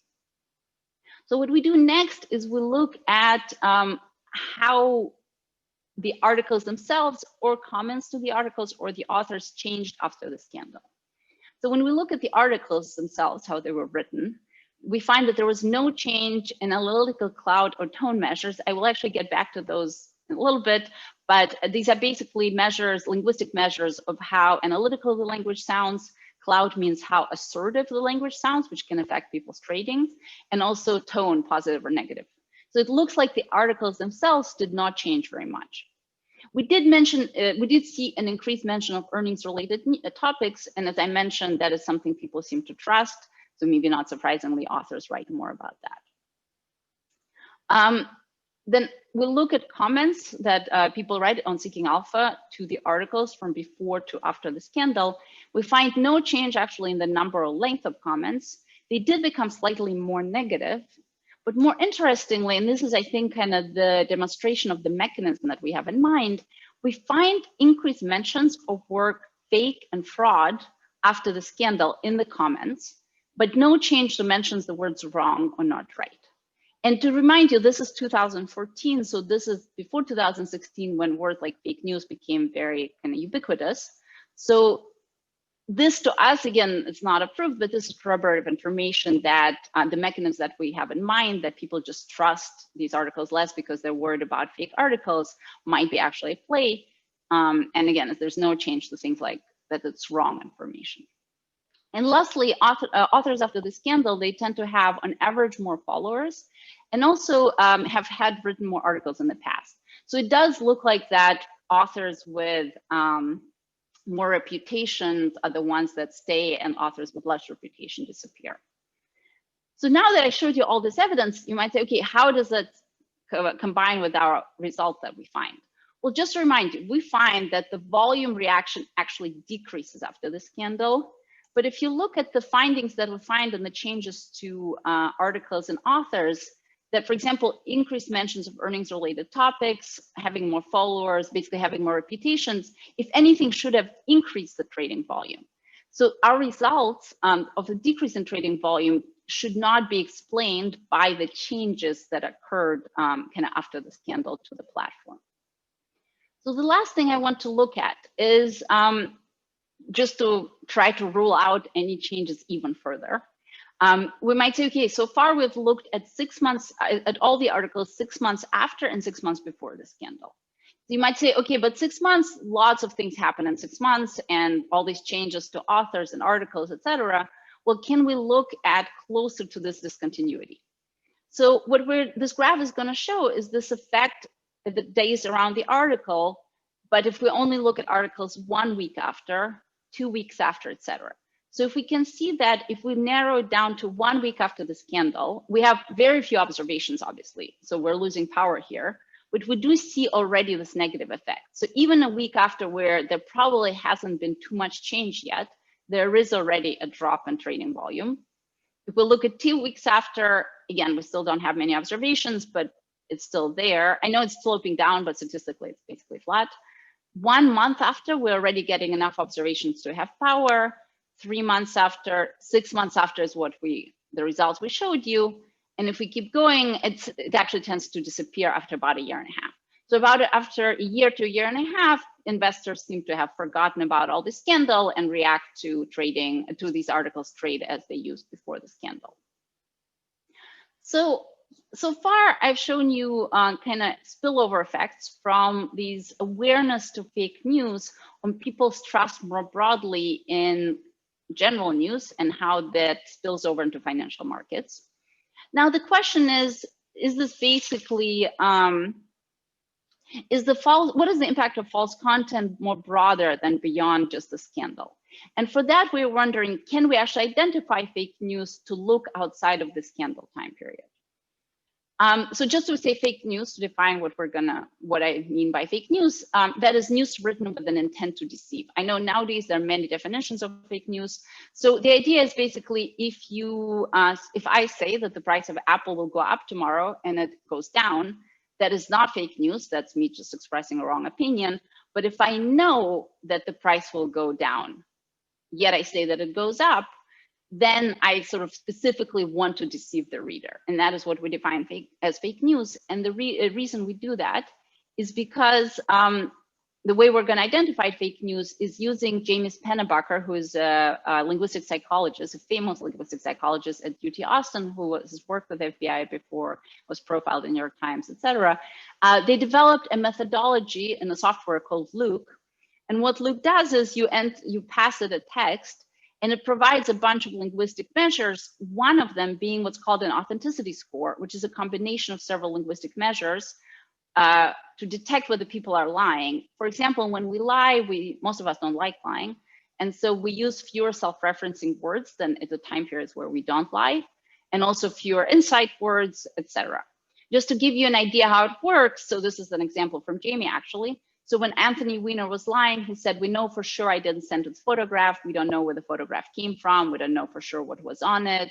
Speaker 3: So what we do next is we look at how the articles themselves or comments to the articles or the authors changed after the scandal. So when we look at the articles themselves, how they were written, we find that there was no change in analytical cloud or tone measures. I will actually get back to those in a little bit, but these are basically measures, linguistic measures of how analytical the language sounds. Cloud means how assertive the language sounds, which can affect people's tradings, and also tone, positive or negative. So it looks like the articles themselves did not change very much. We did see an increased mention of earnings related topics. And as I mentioned, that is something people seem to trust. So maybe not surprisingly, authors write more about that. Then we'll look at comments that people write on Seeking Alpha to the articles from before to after the scandal. We find no change actually in the number or length of comments. They did become slightly more negative. But more interestingly, and this is, I think, kind of the demonstration of the mechanism that we have in mind, we find increased mentions of work fake and fraud after the scandal in the comments, but no change to mentions the words wrong or not right. And to remind you, this is 2014, so this is before 2016 when words like fake news became very kind of ubiquitous. So this to us, again, it's not approved, but this is corroborative information that the mechanisms that we have in mind, that people just trust these articles less because they're worried about fake articles, might be actually at play. And again, there's no change to things like that it's wrong information. And lastly, authors after the scandal, they tend to have on average more followers and also have had written more articles in the past. So it does look like that authors with more reputations are the ones that stay, and authors with less reputation disappear. So now that I showed you all this evidence, you might say, okay, how does that combine with our result that we find? Well, just to remind you, we find that the volume reaction actually decreases after the scandal. But if you look at the findings that we find in the changes to articles and authors, that, for example, increased mentions of earnings related topics, having more followers, basically having more reputations, if anything, should have increased the trading volume. So our results of the decrease in trading volume should not be explained by the changes that occurred kind of after the scandal to the platform. So the last thing I want to look at is just to try to rule out any changes even further. We might say, okay, so far we've looked at 6 months, at all the articles 6 months after and 6 months before the scandal. So you might say, okay, but 6 months, lots of things happen in 6 months and all these changes to authors and articles, etc. Well, can we look at closer to this discontinuity? So what this graph is going to show is this effect of the days around the article, but if we only look at articles 1 week after, 2 weeks after, etc. So if we can see that if we narrow it down to 1 week after the scandal, we have very few observations, obviously, so we're losing power here, but we do see already this negative effect. So even a week after where there probably hasn't been too much change yet, there is already a drop in trading volume. If we look at 2 weeks after, again, we still don't have many observations, but it's still there. I know it's sloping down, but statistically it's basically flat. 1 month after, we're already getting enough observations to have power. 3 months after, 6 months after is what the results we showed you. And if we keep going, it actually tends to disappear after about a year and a half. So after a year to a year and a half, investors seem to have forgotten about all the scandal and react to trading, to these articles trade as they used before the scandal. So far, I've shown you kind of spillover effects from these awareness to fake news on people's trust more broadly in general news and how that spills over into financial markets. Now, the question is this basically, what is the impact of false content more broader than beyond just the scandal? And for that, we're wondering, can we actually identify fake news to look outside of the scandal time period? So just to say fake news, to define what I mean by fake news, that is news written with an intent to deceive. I know nowadays there are many definitions of fake news. So the idea is basically if I say that the price of Apple will go up tomorrow and it goes down, that is not fake news. That's me just expressing a wrong opinion. But if I know that the price will go down, yet I say that it goes up, then I sort of specifically want to deceive the reader. And that is what we define as fake news. And the reason we do that is because the way we're going to identify fake news is using James Pennebaker, who is a linguistic psychologist, a famous linguistic psychologist at UT Austin, who has worked with the FBI before, was profiled in New York Times, etc. They developed a methodology in a software called Luke. And what Luke does is you pass it a text, and it provides a bunch of linguistic measures, one of them being what's called an authenticity score, which is a combination of several linguistic measures to detect whether people are lying. For example, when we lie, most of us don't like lying. And so we use fewer self-referencing words than at the time periods where we don't lie, and also fewer insight words, etc. Just to give you an idea how it works, so this is an example from Jamie, actually. So when Anthony Weiner was lying, he said, we know for sure I didn't send this photograph. We don't know where the photograph came from. We don't know for sure what was on it.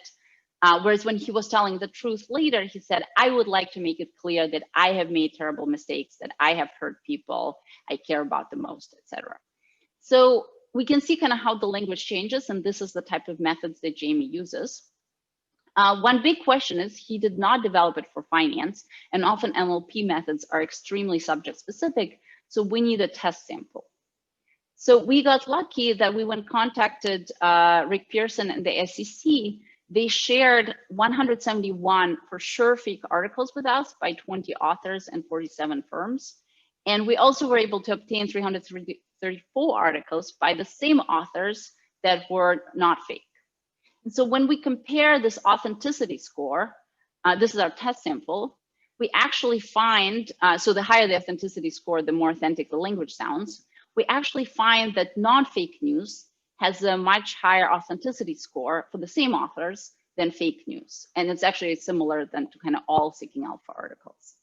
Speaker 3: Whereas when he was telling the truth later, he said, I would like to make it clear that I have made terrible mistakes, that I have hurt people I care about the most, etc. So we can see kind of how the language changes, and this is the type of methods that Jamie uses. One big question is he did not develop it for finance, and often NLP methods are extremely subject specific. So we need a test sample. So we got lucky that when contacted Rick Pearson and the SEC, they shared 171 for sure fake articles with us by 20 authors and 47 firms. And we also were able to obtain 334 articles by the same authors that were not fake. And so when we compare this authenticity score, this is our test sample, we actually find, so the higher the authenticity score, the more authentic the language sounds. We actually find that non-fake news has a much higher authenticity score for the same authors than fake news. And it's actually similar than to kind of all Seeking Alpha articles.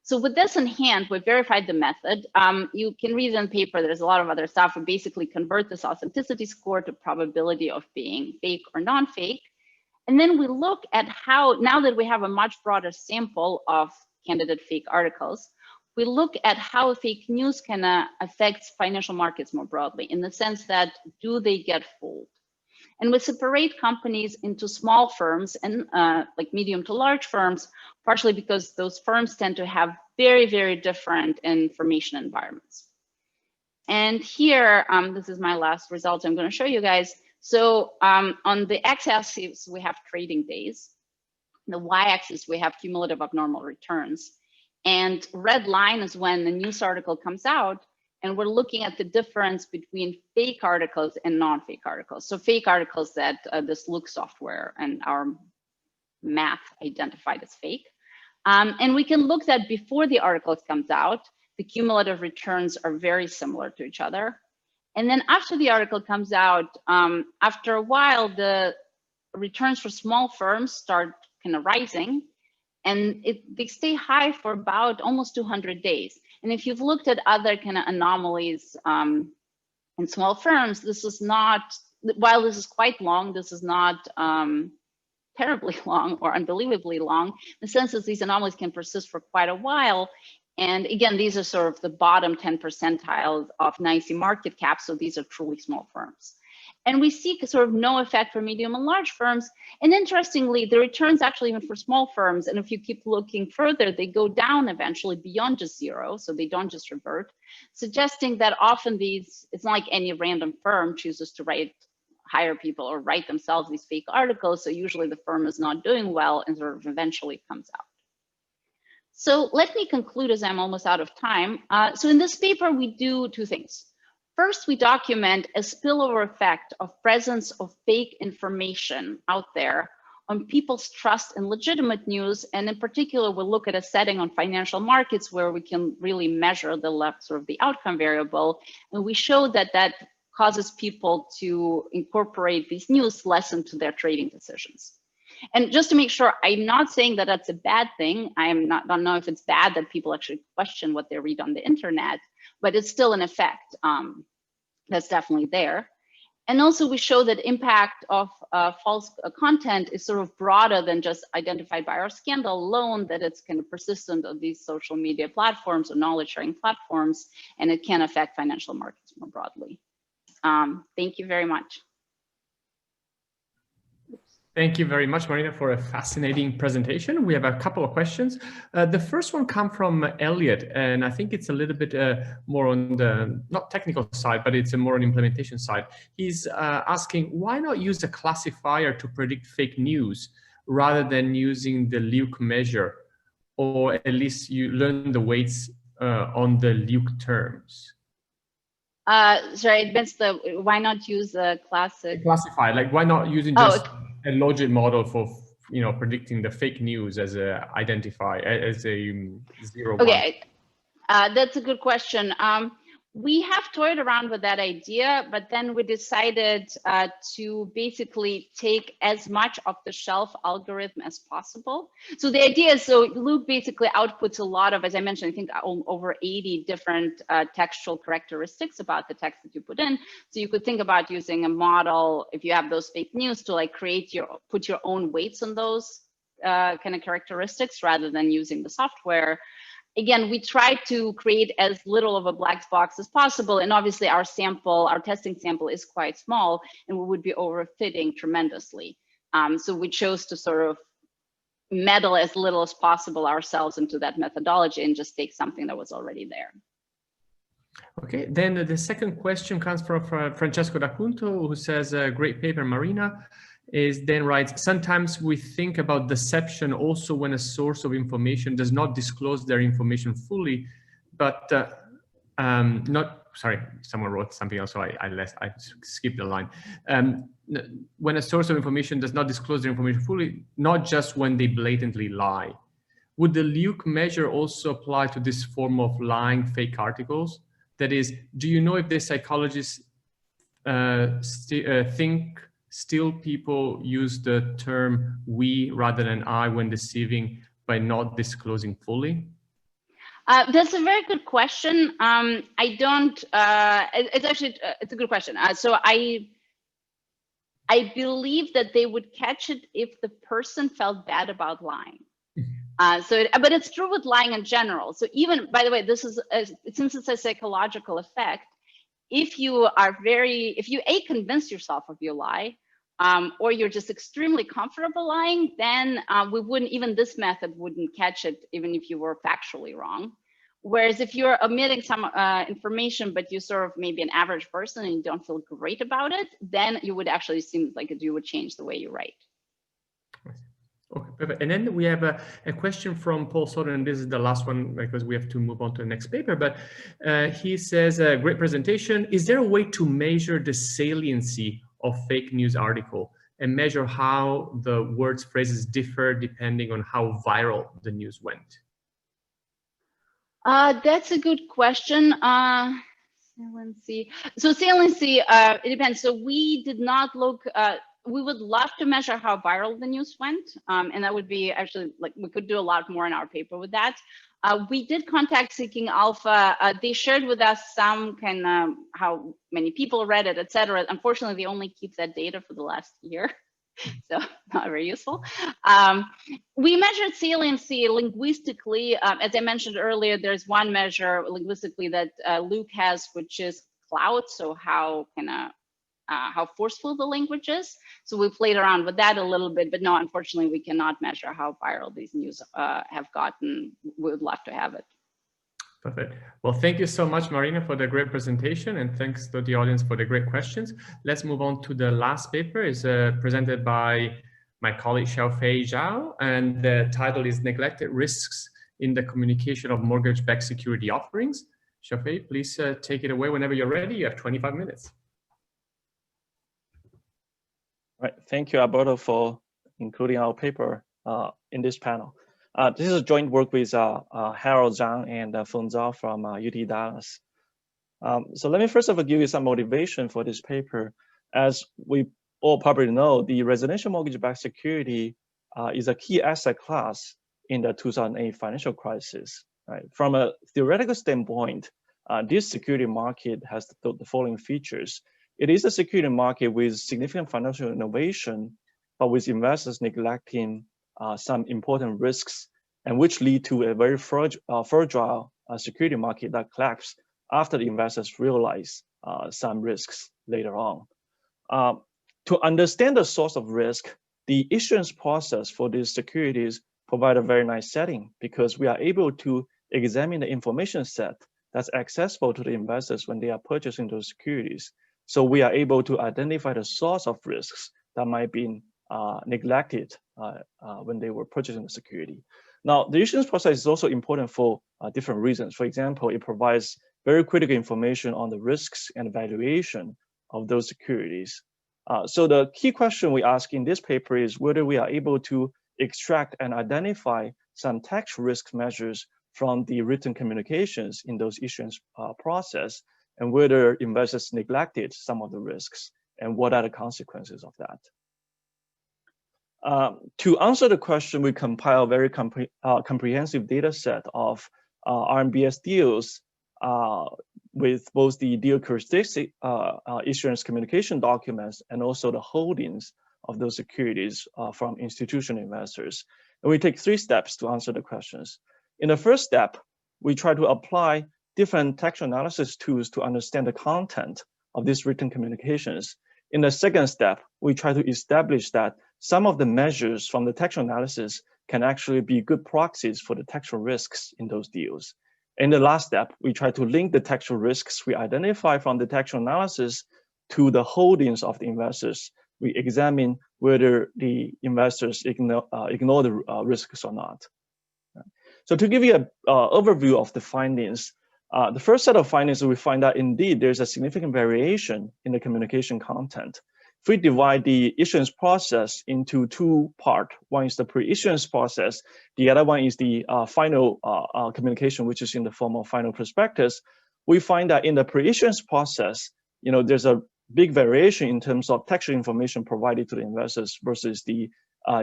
Speaker 3: So with this in hand, we verified the method. You can read in the paper, there's a lot of other stuff. We basically convert this authenticity score to probability of being fake or non-fake. And then we look at how, now that we have a much broader sample of candidate fake articles, we look at how fake news can affect financial markets more broadly, in the sense that, do they get fooled? And we separate companies into small firms and like medium to large firms, partially because those firms tend to have very, very different information environments. And here, this is my last result I'm going to show you guys. So on the x-axis, we have trading days. The y-axis, we have cumulative abnormal returns. And red line is when the news article comes out, and we're looking at the difference between fake articles and non-fake articles. So fake articles that this Look software and our math identified as fake. And we can look that before the article comes out, the cumulative returns are very similar to each other. And then after the article comes out, after a while, the returns for small firms start kind of rising, and they stay high for about almost 200 days. And if you've looked at other kind of anomalies in small firms, this is not, while this is quite long, this is not terribly long or unbelievably long. The sense is these anomalies can persist for quite a while. And again, these are sort of the bottom 10 percentiles of NYSE market cap. So these are truly small firms. And we see sort of no effect for medium and large firms. And interestingly, the returns actually even for small firms, and if you keep looking further, they go down eventually beyond just zero. So they don't just revert, suggesting that often these, it's not like any random firm chooses to hire people or write themselves these fake articles. So usually the firm is not doing well and sort of eventually comes out. So let me conclude as I'm almost out of time. So in this paper, we do two things. First, we document a spillover effect of presence of fake information out there on people's trust in legitimate news. And in particular, we'll look at a setting on financial markets where we can really measure the left sort of the outcome variable. And we show that that causes people to incorporate these news less into their trading decisions. And just to make sure, I'm not saying that that's a bad thing. Don't know if it's bad that people actually question what they read on the internet, but it's still an effect that's definitely there. And also we show that impact of false content is sort of broader than just identified by our scandal alone, that it's kind of persistent of these social media platforms or knowledge sharing platforms, and it can affect financial markets more broadly. Thank you very much.
Speaker 1: Thank you very much, Marina, for a fascinating presentation. We have a couple of questions. The first one comes from Elliot, and I think it's a little bit more on the, not technical side, but it's a more on implementation side. He's asking, why not use a classifier to predict fake news rather than using the Luke measure, or at least you learn the weights on the Luke terms?
Speaker 3: Sorry, I missed the, why not use a classifier?
Speaker 1: Like why not using just a logic model for, you know, predicting the fake news as a identify as a 0,
Speaker 3: okay, that's a good question. We have toyed around with that idea, but then we decided to basically take as much off-the-shelf algorithm as possible. So the idea is, so Luke basically outputs a lot of, as I mentioned, I think over 80 different textual characteristics about the text that you put in. So you could think about using a model, if you have those fake news, to like put your own weights on those kind of characteristics rather than using the software. Again, we try to create as little of a black box as possible. And obviously our testing sample is quite small, and we would be overfitting tremendously. So we chose to sort of meddle as little as possible ourselves into that methodology and just take something that was already there.
Speaker 1: Okay, then the second question comes from Francesco D'Acunto, who says, great paper, Marina. Then writes, sometimes we think about deception also when a source of information does not disclose their information fully, but sorry, someone wrote something else, so I skipped the line. When a source of information does not disclose their information fully, not just when they blatantly lie. Would the Luke measure also apply to this form of lying fake articles? That is, do you know if the psychologists think still people use the term we rather than I when deceiving by not disclosing fully?
Speaker 3: That's a very good question. I don't, it's a good question. So I believe that they would catch it if the person felt bad about lying. But it's true with lying in general. So even, by the way, this is, since it's a psychological effect, if you convince yourself of your lie, or you're just extremely comfortable lying, then we wouldn't, even this method wouldn't catch it, even if you were factually wrong. Whereas if you're omitting some information, but you're sort of maybe an average person and you don't feel great about it, then you would actually seem like you would change the way you write.
Speaker 1: Okay, perfect. And then we have a question from Paul Soden, and this is the last one because we have to move on to the next paper. But he says, great presentation. Is there a way to measure the saliency of fake news article and measure how the words, phrases differ depending on how viral the news went?
Speaker 3: That's a good question. Saliency. So saliency, it depends. So we did not look, we would love to measure how viral the news went. And that would be actually, like, we could do a lot more in our paper with that. We did contact Seeking Alpha. They shared with us some kind of how many people read it, et cetera. Unfortunately, they only keep that data for the last year. So not very useful. We measured saliency linguistically. As I mentioned earlier, there's one measure linguistically that Luke has, which is clout. So how forceful the language is. So we played around with that a little bit, but no, unfortunately, we cannot measure how viral these news have gotten. We would love to have it.
Speaker 1: Perfect. Well, thank you so much, Marina, for the great presentation, and thanks to the audience for the great questions. Let's move on to the last paper. It's presented by my colleague Xiaofei Zhao, and the title is Neglected Risks in the Communication of Mortgage-Backed Security Offerings. Xiaofei, please take it away whenever you're ready. You have 25 minutes.
Speaker 4: Right. Thank you, Alberto, for including our paper in this panel. This is a joint work with Harold Zhang and Feng Zhao from UT Dallas. So let me first of all give you some motivation for this paper. As we all probably know, the residential mortgage-backed security is a key asset class in the 2008 financial crisis. Right? From a theoretical standpoint, this security market has the following features. It is a security market with significant financial innovation, but with investors neglecting some important risks, and which lead to a very fragile security market that collapses after the investors realize some risks later on. To understand the source of risk, the issuance process for these securities provide a very nice setting because we are able to examine the information set that's accessible to the investors when they are purchasing those securities. So we are able to identify the source of risks that might be neglected when they were purchasing the security. Now, the issuance process is also important for different reasons. For example, it provides very critical information on the risks and valuation of those securities. So the key question we ask in this paper is whether we are able to extract and identify some tax risk measures from the written communications in those issuance process, and whether investors neglected some of the risks, and what are the consequences of that. To answer the question, we compile a very comprehensive data set of RMBS deals with both the deal characteristic issuance communication documents and also the holdings of those securities from institutional investors. And we take 3 steps to answer the questions. In the first step, we try to apply different text analysis tools to understand the content of these written communications. In the second step, we try to establish that some of the measures from the textual analysis can actually be good proxies for the textual risks in those deals. In the last step, we try to link the textual risks we identify from the textual analysis to the holdings of the investors. We examine whether the investors ignore the risks or not. So to give you an overview of the findings, the first set of findings, we find that indeed there's a significant variation in the communication content. If we divide the issuance process into 2 parts, one is the pre-issuance process, the other one is the final communication, which is in the form of final prospectus. We find that in the pre-issuance process, there's a big variation in terms of textual information provided to the investors versus the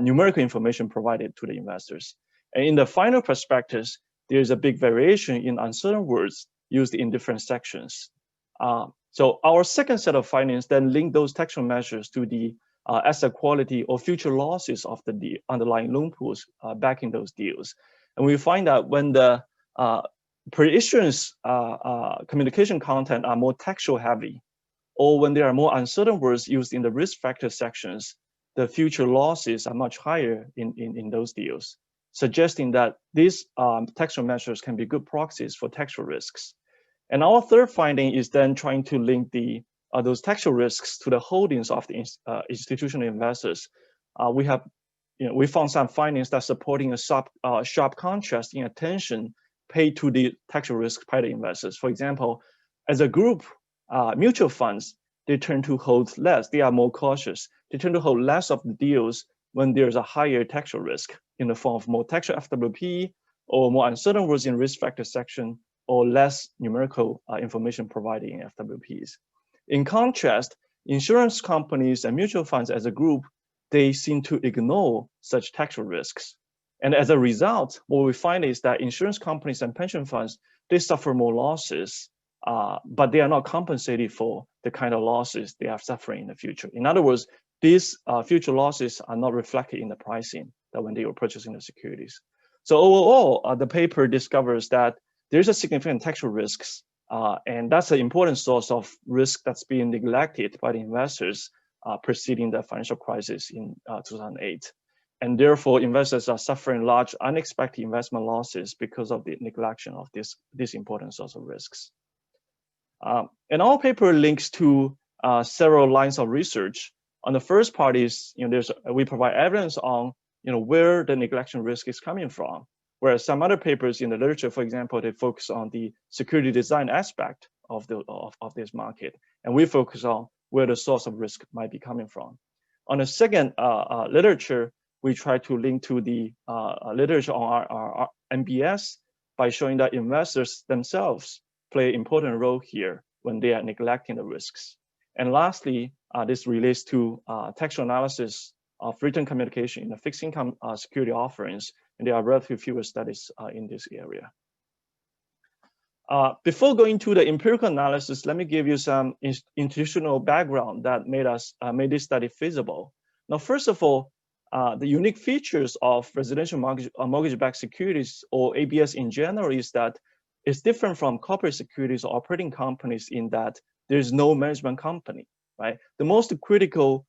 Speaker 4: numerical information provided to the investors. And in the final prospectus, there's a big variation in uncertain words used in different sections. So our second set of findings then link those textual measures to the asset quality or future losses of the underlying loan pools backing those deals. And we find that when the pre-issuance communication content are more textual heavy, or when there are more uncertain words used in the risk factor sections, the future losses are much higher in those deals, suggesting that these textual measures can be good proxies for textual risks. And our third finding is then trying to link those textual risks to the holdings of the institutional investors. We found some findings that supporting a sharp contrast in attention paid to the textual risk by the investors. For example, as a group, mutual funds, they tend to hold less. They are more cautious. They tend to hold less of the deals when there's a higher textual risk in the form of more textual FWP or more uncertain words in risk factor section or less numerical information provided in FWPs. In contrast, insurance companies and mutual funds as a group, they seem to ignore such textual risks. And as a result, what we find is that insurance companies and pension funds, they suffer more losses, but they are not compensated for the kind of losses they are suffering in the future. In other words, these future losses are not reflected in the pricing that when they were purchasing the securities. So overall, the paper discovers that there's a significant textual risks, and that's an important source of risk that's being neglected by the investors preceding the financial crisis in 2008. And therefore, investors are suffering large unexpected investment losses because of the neglection of this important source of risks. And our paper links to several lines of research. On the first part is, we provide evidence on, where the neglection risk is coming from. Whereas some other papers in the literature, for example, they focus on the security design aspect of this market, and we focus on where the source of risk might be coming from. On the second literature, we try to link to the literature on our MBS by showing that investors themselves play an important role here when they are neglecting the risks. And lastly, this relates to textual analysis of written communication in the fixed income security offerings, and there are relatively fewer studies in this area. Before going to the empirical analysis, let me give you some institutional background that made this study feasible. Now, first of all, the unique features of residential mortgage-backed securities, or ABS in general, is that it's different from corporate securities or operating companies in that there's no management company, right? The most critical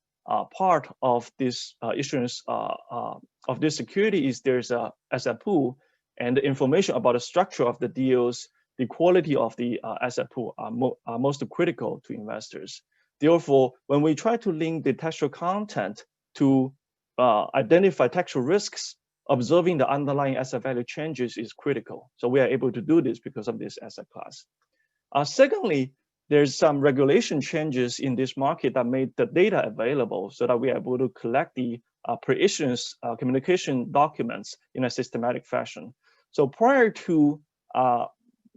Speaker 4: part of this issuance of this security is there's a asset pool, and the information about the structure of the deals, the quality of the asset pool are most critical to investors. Therefore, when we try to link the textual content to identify textual risks, observing the underlying asset value changes is critical. So we are able to do this because of this asset class. Secondly, there's some regulation changes in this market that made the data available so that we are able to collect the pre-issuance communication documents in a systematic fashion. So prior to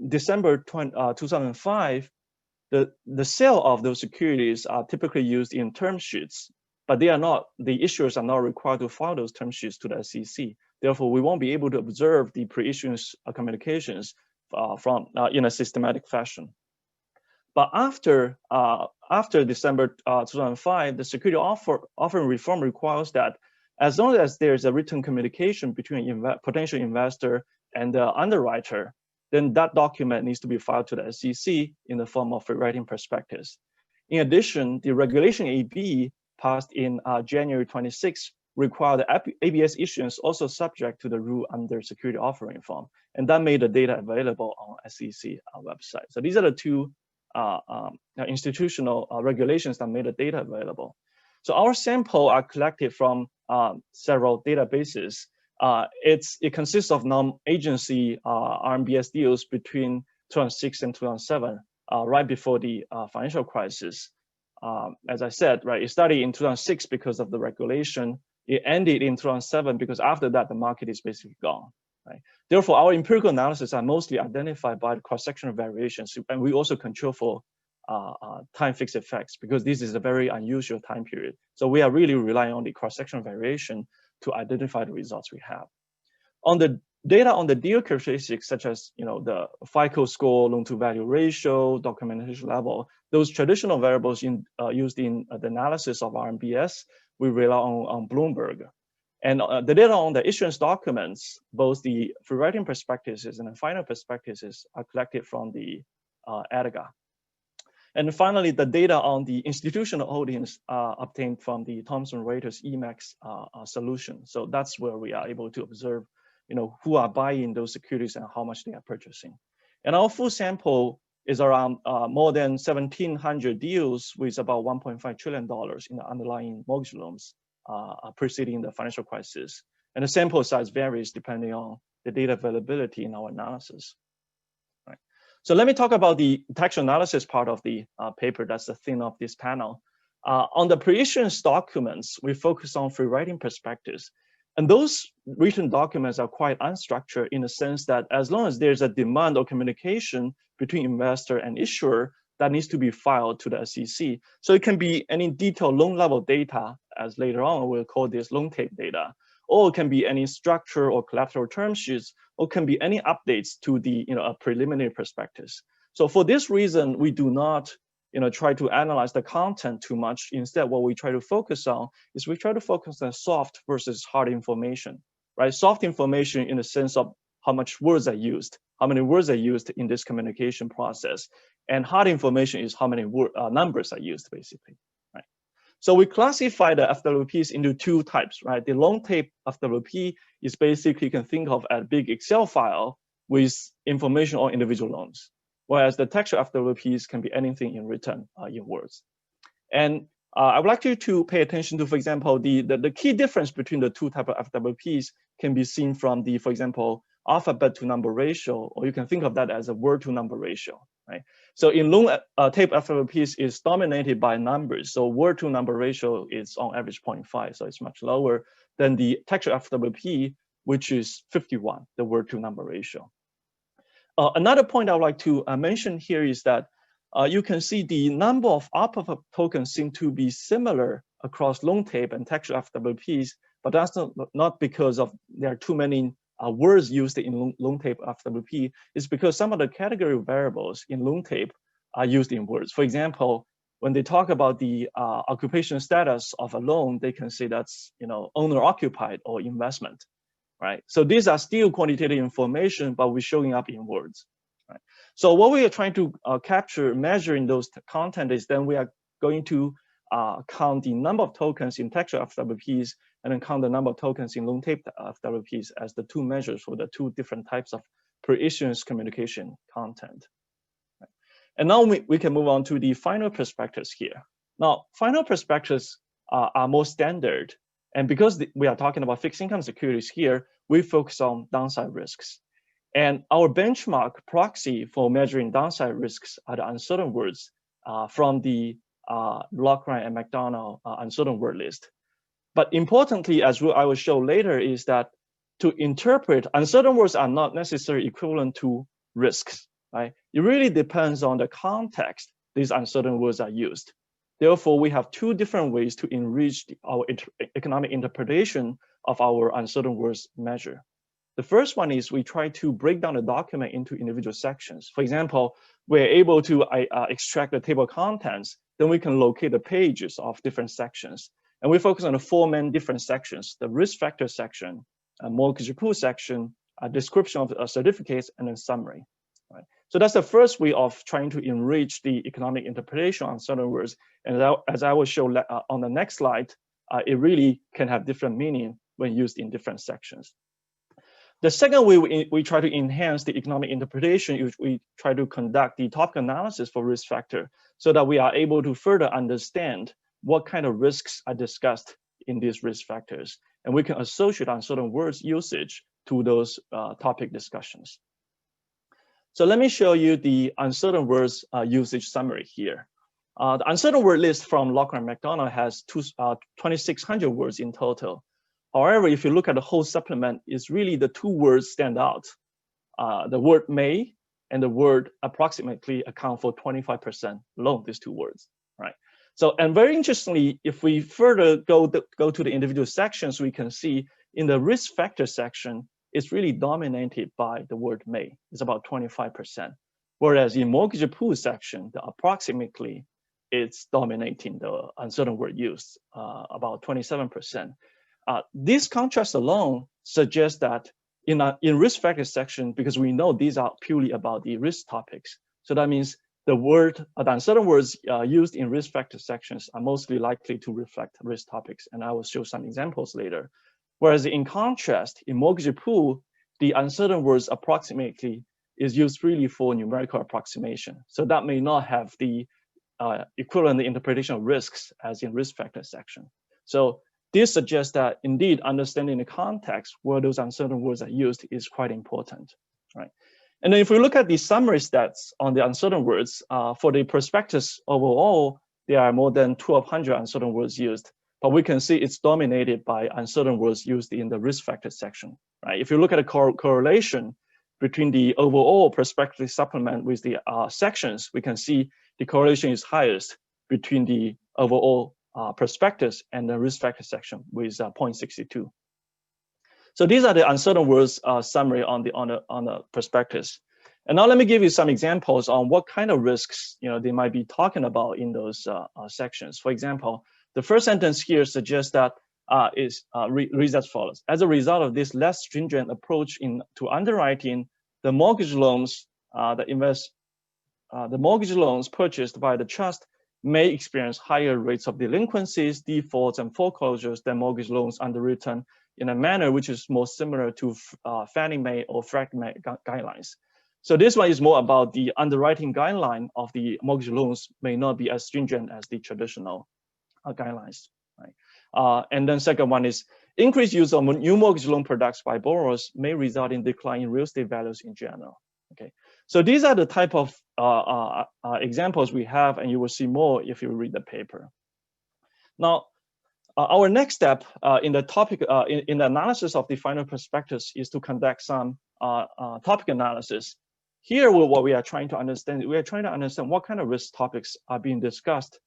Speaker 4: December 2005, the sale of those securities are typically used in term sheets, but the issuers are not required to file those term sheets to the SEC. Therefore, we won't be able to observe the pre-issuance communications in a systematic fashion. But after December 2005, the security offering reform requires that as long as there's a written communication between potential investor and the underwriter, then that document needs to be filed to the SEC in the form of a writing prospectus. In addition, the regulation AB passed in January 26 required the ABS issuance also subject to the rule under security offering form, and that made the data available on SEC website. So these are the two institutional regulations that made the data available. So our sample are collected from several databases. It consists of non-agency RMBS deals between 2006 and 2007, right before the financial crisis. As I said, right, it started in 2006 because of the regulation. It ended in 2007 because after that, the market is basically gone. Right? Therefore, our empirical analysis are mostly identified by the cross-sectional variations, and we also control for time fixed effects because this is a very unusual time period. So we are really relying on the cross-sectional variation to identify the results we have. On the data on the deal characteristics, such as the FICO score, loan-to-value ratio, documentation level, those traditional variables used in the analysis of RMBS, we rely on Bloomberg. And the data on the issuance documents, both the free writing prospectuses and the final prospectuses, are collected from the ADGA. And finally, the data on the institutional audience obtained from the Thomson Reuters Emacs solution. So that's where we are able to observe, who are buying those securities and how much they are purchasing. And our full sample is around more than 1,700 deals with about $1.5 trillion in the underlying mortgage loans preceding the financial crisis. And the sample size varies depending on the data availability in our analysis. Right. So let me talk about the textual analysis part of the paper. That's the theme of this panel. On the pre-issuance documents, we focus on free writing perspectives. And those written documents are quite unstructured in the sense that as long as there's a demand or communication between investor and issuer, that needs to be filed to the SEC. So it can be any detailed loan level data, as later on we'll call this loan tape data, or it can be any structure or collateral term sheets, or can be any updates to the preliminary prospectus. So for this reason, we do not try to analyze the content too much. Instead, what we try to focus on is we try to focus on soft versus hard information, right? Soft information in the sense of how much words are used, how many words are used in this communication process. And hard information is how many numbers are used, basically, right? So we classify the FWPs into two types, right? The long tape FWP is basically, you can think of as a big Excel file with information on individual loans, whereas the textual FWPs can be anything in written in words. And I would like you to pay attention to, for example, the key difference between the two types of FWPs can be seen from the, for example, alphabet to number ratio, or you can think of that as a word to number ratio, right? So in long tape FWPs is dominated by numbers. So word to number ratio is on average 0.5, so it's much lower than the textual FWP, which is 51, the word to number ratio. Another point I would like to mention here is that you can see the number of alphabet tokens seem to be similar across long tape and textual FWPs, but that's not because of there are too many words used in long tape FWP. It's because some of the category variables in long tape are used in words. For example, when they talk about the occupation status of a loan, they can say that's owner occupied or investment. Right. So these are still quantitative information, but we're showing up in words. Right. So what we are trying to capture, measuring those content is then we are going to count the number of tokens in textual FWPs and then count the number of tokens in long tape FWPs as the two measures for the two different types of pre-issuance communication content. Right. And now we can move on to the final prospectus here. Now, final prospectus are more standard. And because we are talking about fixed income securities here, we focus on downside risks. And our benchmark proxy for measuring downside risks are the uncertain words from the Lockran and McDonald uncertain word list. But importantly, as I will show later, is that to interpret, uncertain words are not necessarily equivalent to risks, right? It really depends on the context these uncertain words are used. Therefore, we have two different ways to enrich our economic interpretation of our uncertain words measure. The first one is we try to break down the document into individual sections. For example, we're able to extract the table of contents, then we can locate the pages of different sections. And we focus on the four main different sections: the risk factor section, a mortgage pool section, a description of certificates, and then summary. Right? So that's the first way of trying to enrich the economic interpretation on certain words. And as I will show on the next slide, it really can have different meaning when used in different sections. The second way we try to enhance the economic interpretation is we try to conduct the topic analysis for risk factor so that we are able to further understand what kind of risks are discussed in these risk factors. And we can associate uncertain words usage to those topic discussions. So let me show you the uncertain words usage summary here. The uncertain word list from Lockran McDonald has 2,600 words in total. However, if you look at the whole supplement, it's really the two words stand out. The word may and the word approximately account for 25% alone, these two words, right? So, and very interestingly, if we further go to the individual sections, we can see in the risk factor section, it's really dominated by the word may. It's about 25%. Whereas in mortgage pool section, the approximately, it's dominating the uncertain word use, about 27%. This contrast alone suggests that in risk factor section, because we know these are purely about the risk topics. So that means the uncertain words used in risk factor sections are mostly likely to reflect risk topics, and I will show some examples later. Whereas in contrast, in mortgage pool, the uncertain words approximately is used freely for numerical approximation. So that may not have the equivalent interpretation of risks as in risk factor section. So this suggests that indeed understanding the context where those uncertain words are used is quite important, right? And then if we look at the summary stats on the uncertain words, for the prospectus overall, there are more than 1,200 uncertain words used, but we can see it's dominated by uncertain words used in the risk factor section, right? If you look at a correlation between the overall prospectus supplement with the sections, we can see the correlation is highest between the overall prospectus and the risk factor section with 0.62. So these are the uncertain words summary on the prospectus. And now let me give you some examples on what kind of risks they might be talking about in those sections. For example, the first sentence here suggests that reads as follows: as a result of this less stringent approach to underwriting, the mortgage loans the mortgage loans purchased by the trust may experience higher rates of delinquencies, defaults, and foreclosures than mortgage loans underwritten in a manner which is more similar to Fannie Mae or Freddie Mac guidelines. So this one is more about the underwriting guideline of the mortgage loans may not be as stringent as the traditional guidelines, right? And then second one is increased use of new mortgage loan products by borrowers may result in decline in real estate values in general. Okay, so these are the type of examples we have, and you will see more if you read the paper. Now, our next step in the topic in the analysis of the final prospectus is to conduct some topic analysis. Here, what we are trying to understand, what kind of risk topics are being discussed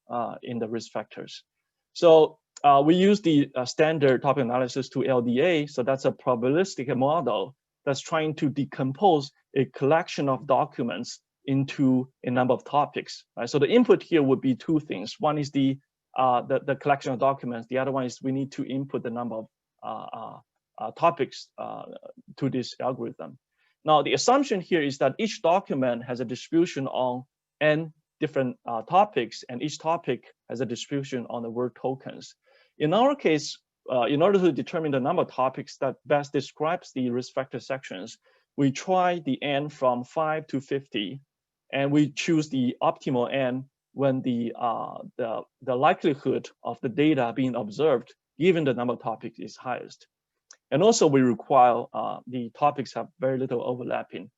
Speaker 4: in the risk factors. So we use the standard topic analysis to LDA. So that's a probabilistic model that's trying to decompose a collection of documents into a number of topics. Right? So the input here would be two things. One is the collection of documents. The other one is we need to input the number of topics to this algorithm. Now, the assumption here is that each document has a distribution on n different topics, and each topic has a distribution on the word tokens. In our case, in order to determine the number of topics that best describes the risk factor sections, we try the n from 5 to 50, and we choose the optimal n when the likelihood of the data being observed, given the number of topics, is highest. And also we require the topics have very little overlapping.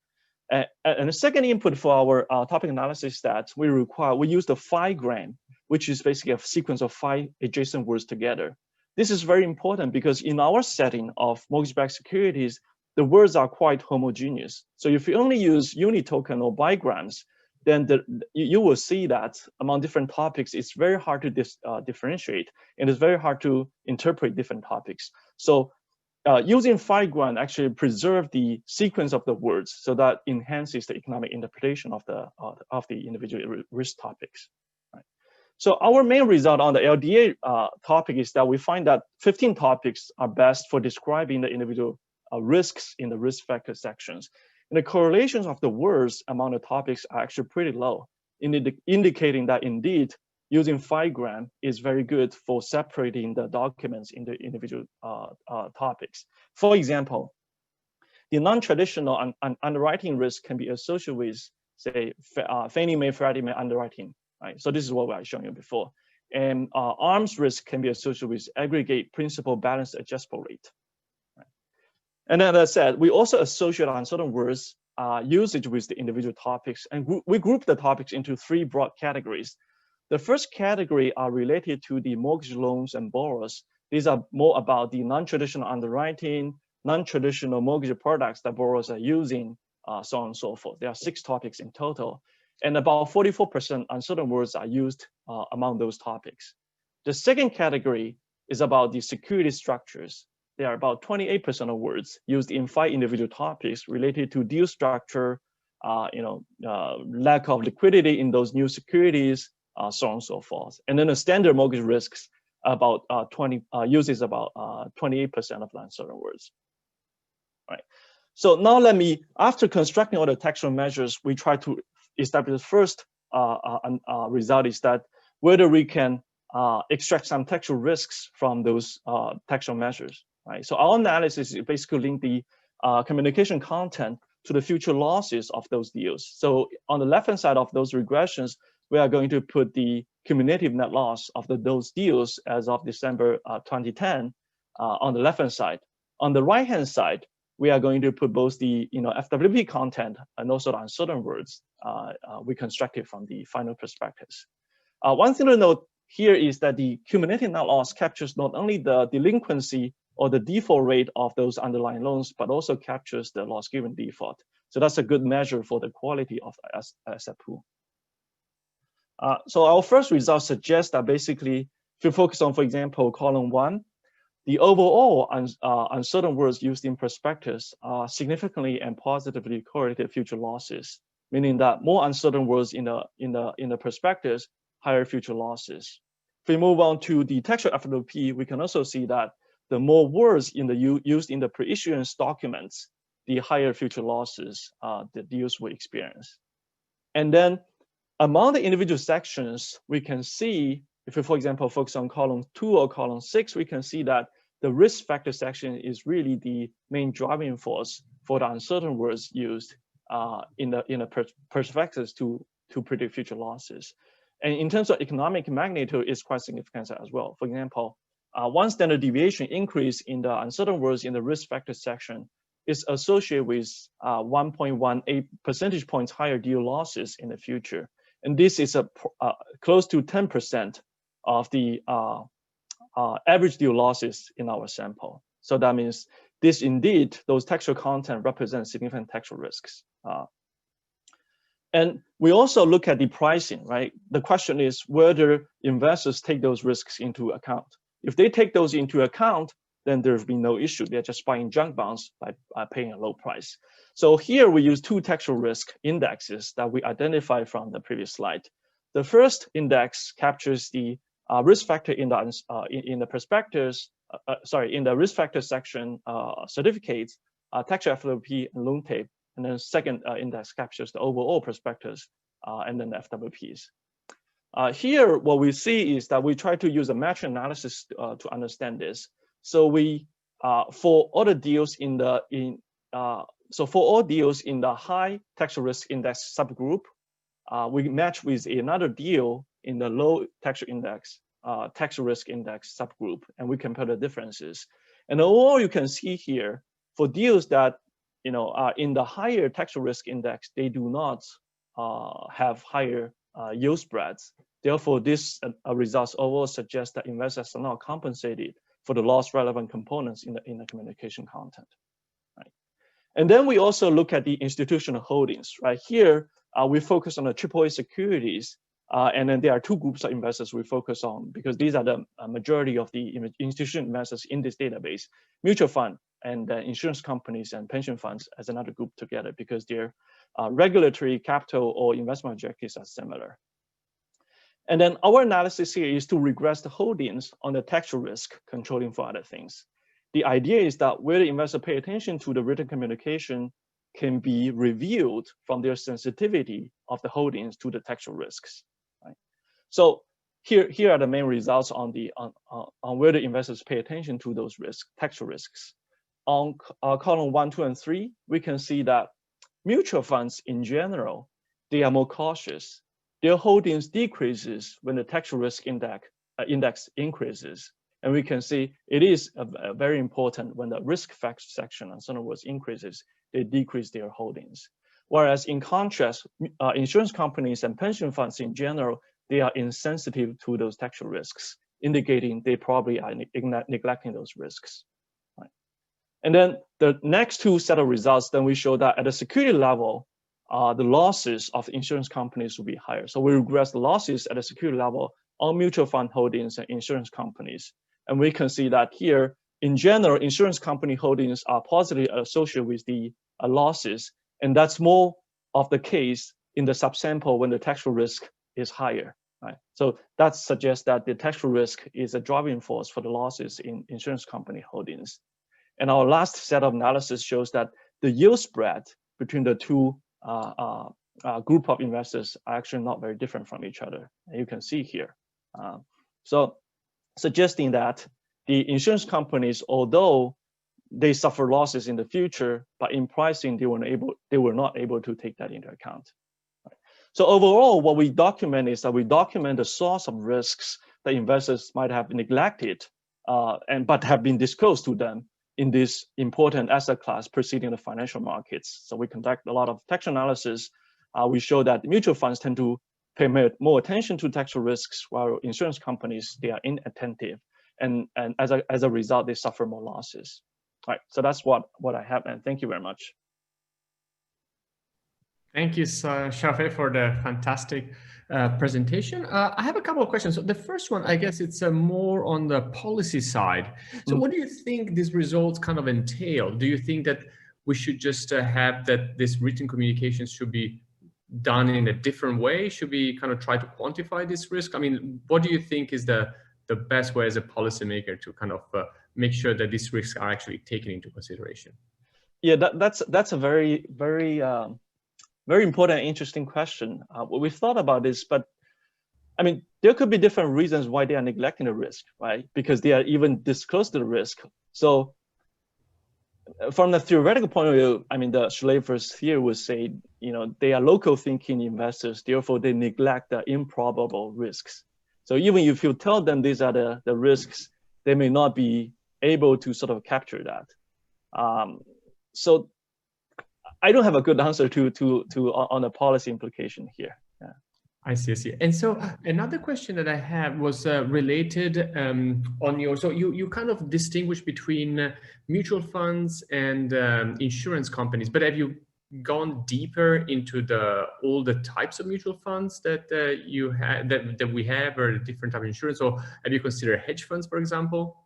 Speaker 4: And the second input for our topic analysis stats, we use the phi-gram, which is basically a sequence of 5 adjacent words together. This is very important because in our setting of mortgage-backed securities, the words are quite homogeneous. So if you only use unitoken or bigrams, then you will see that among different topics, it's very hard to differentiate, and it's very hard to interpret different topics. So using phi-gram actually preserve the sequence of the words, so that enhances the economic interpretation of the individual risk topics. Right? So our main result on the LDA topic is that we find that 15 topics are best for describing the individual risks in the risk factor sections. And the correlations of the words among the topics are actually pretty low, indicating that indeed using phi-gram is very good for separating the documents into individual topics. For example, the non-traditional underwriting risk can be associated with, say, Fannie Mae, Freddie Mac underwriting. Right? So this is what I showed you before. And arms risk can be associated with aggregate principal balance adjustable rate. Right? And then, as I said, we also associate uncertain words usage with the individual topics, and we group the topics into 3 broad categories. The first category are related to the mortgage loans and borrowers. These are more about the non-traditional underwriting, non-traditional mortgage products that borrowers are using, so on and so forth. There are 6 topics in total, and about 44% uncertain words are used among those topics. The second category is about the security structures. There are about 28% of words used in 5 individual topics related to deal structure, lack of liquidity in those new securities, so on and so forth. And then the standard mortgage risks about uses about 28% of the uncertain words. All right. So now after constructing all the textual measures, we try to establish first result is that whether we can extract some textual risks from those textual measures, right? So our analysis is basically link the communication content to the future losses of those deals. So on the left-hand side of those regressions, we are going to put the cumulative net loss of those deals as of December 2010 on the left-hand side. On the right-hand side, we are going to put both the FWP content and also the uncertain words we constructed from the final prospectus. One thing to note here is that the cumulative net loss captures not only the delinquency or the default rate of those underlying loans, but also captures the loss given default. So that's a good measure for the quality of asset pool. So our first results suggest that basically, if you focus on, for example, column 1, the overall uncertain words used in prospectus are significantly and positively correlated future losses, meaning that more uncertain words in the prospectus, higher future losses. If we move on to the textual FWP, we can also see that the more words used in the pre-issuance documents, the higher future losses the deals will experience. And then among the individual sections, we can see, if we, for example, focus on column 2 or column 6, we can see that the risk factor section is really the main driving force for the uncertain words used in the prospectus to predict future losses. And in terms of economic magnitude, it's quite significant as well. For example, one standard deviation increase in the uncertain words in the risk factor section is associated with 1.18 percentage points higher deal losses in the future. And this is close to 10% of the average deal losses in our sample. So that means this indeed, those textual content represent significant textual risks. And we also look at the pricing, right? The question is whether investors take those risks into account. If they take those into account, then there's been no issue. They're just buying junk bonds by paying a low price. So here we use 2 textual risk indexes that we identified from the previous slide. The first index captures the risk factor in the prospectus, in the risk factor section certificates, textual FWP and loan tape. And then second index captures the overall prospectus and then the FWPs. Here, what we see is that we try to use a match analysis to understand this. So we, for all the deals in the for all deals in the high textual risk index subgroup, we match with another deal in the low textual risk index subgroup, and we compare the differences. And overall, you can see here for deals that are in the higher textual risk index, they do not have higher yield spreads. Therefore, this results overall suggest that investors are not compensated for the loss relevant components in the communication content. Right? And then we also look at the institutional holdings. Right here, we focus on the AAA securities, and then there are 2 groups of investors we focus on because these are the majority of the institutional investors in this database: mutual fund and insurance companies and pension funds as another group together because their regulatory, capital, or investment objectives are similar. And then our analysis here is to regress the holdings on the textual risk, controlling for other things. The idea is that where the investor pay attention to the written communication can be revealed from their sensitivity of the holdings to the textual risks. Right? So here are the main results on where the investors pay attention to those textual risks. On column 1, 2, and 3, we can see that mutual funds in general, they are more cautious. Their holdings decreases when the textual risk index increases. And we can see it is very important when the risk factor section, in other words, increases, they decrease their holdings. Whereas in contrast, insurance companies and pension funds in general, they are insensitive to those textual risks, indicating they probably are neglecting those risks. Right? And then the next 2 set of results, then we show that at the security level, the losses of insurance companies will be higher. So we regress the losses at the security level on mutual fund holdings and insurance companies. And we can see that here, in general, insurance company holdings are positively associated with the losses. And that's more of the case in the subsample when the textual risk is higher. Right? So that suggests that the textual risk is a driving force for the losses in insurance company holdings. And our last set of analysis shows that the yield spread between the 2 group of investors are actually not very different from each other. And you can see here. So suggesting that the insurance companies, although they suffer losses in the future, but in pricing, they were not able to take that into account. So overall, what we document is that we document the source of risks that investors might have neglected but have been disclosed to them in this important asset class preceding the financial markets. So we conduct a lot of textual analysis. We show that mutual funds tend to pay more attention to textual risks, while insurance companies, they are inattentive. And as a result, they suffer more losses. All right, so that's what I have, and thank you very much.
Speaker 1: Thank you, Xiaofei, for the fantastic presentation. I have a couple of questions. So the first one, I guess it's more on the policy side. So what do you think these results kind of entail? Do you think that we should just have that this written communication should be done in a different way? Should we kind of try to quantify this risk? I mean, what do you think is the best way as a policymaker to kind of make sure that these risks are actually taken into consideration? Yeah,
Speaker 4: that's a very, very very important and interesting question. We've thought about this, but I mean, there could be different reasons why they are neglecting the risk, right? Because they are even disclosed the risk. So from the theoretical point of view, I mean, the Schleifer's theory would say, they are local thinking investors, therefore they neglect the improbable risks. So even if you tell them these are the risks, they may not be able to sort of capture that. So I don't have a good answer on the policy implication here. Yeah.
Speaker 1: I see. And so another question that I have was related on your, so you kind of distinguish between mutual funds and insurance companies, but have you gone deeper into all the types of mutual funds that you have, that we have, or the different type of insurance, or have you considered hedge funds, for example?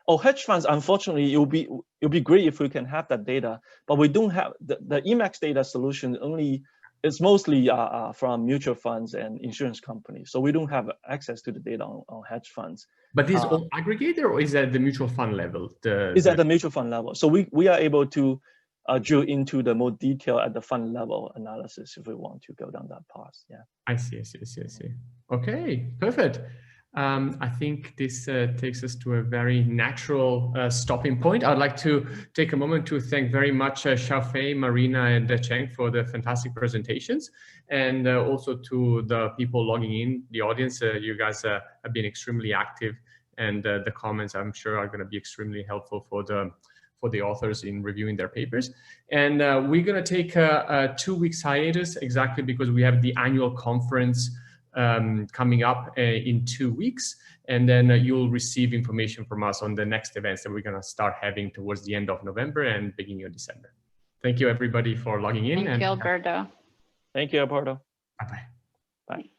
Speaker 4: Oh, hedge funds, unfortunately, it'll be great if we can have that data, but we don't have the Emacs data solution. It's mostly from mutual funds and insurance companies, so we don't have access to the data on hedge funds.
Speaker 1: But this all aggregated, or is that the mutual fund level?
Speaker 4: Is at the mutual fund level. So we are able to drill into the more detail at the fund level analysis if we want to go down that path. Yeah.
Speaker 1: I see. Okay, perfect. I think this takes us to a very natural stopping point. I'd like to take a moment to thank very much Xiaofei, Marina, and Cheng for the fantastic presentations, and also to the people logging in, the audience. You guys have been extremely active, and the comments, I'm sure, are going to be extremely helpful for the authors in reviewing their papers. And we're going to take a 2 weeks hiatus, exactly because we have the annual conference coming up in 2 weeks, and then you'll receive information from us on the next events that we're going to start having towards the end of November and beginning of December. Thank you, everybody, for logging in.
Speaker 3: Thank you, Alberto.
Speaker 4: Thank you, Alberto.
Speaker 1: Bye-bye.
Speaker 4: Bye.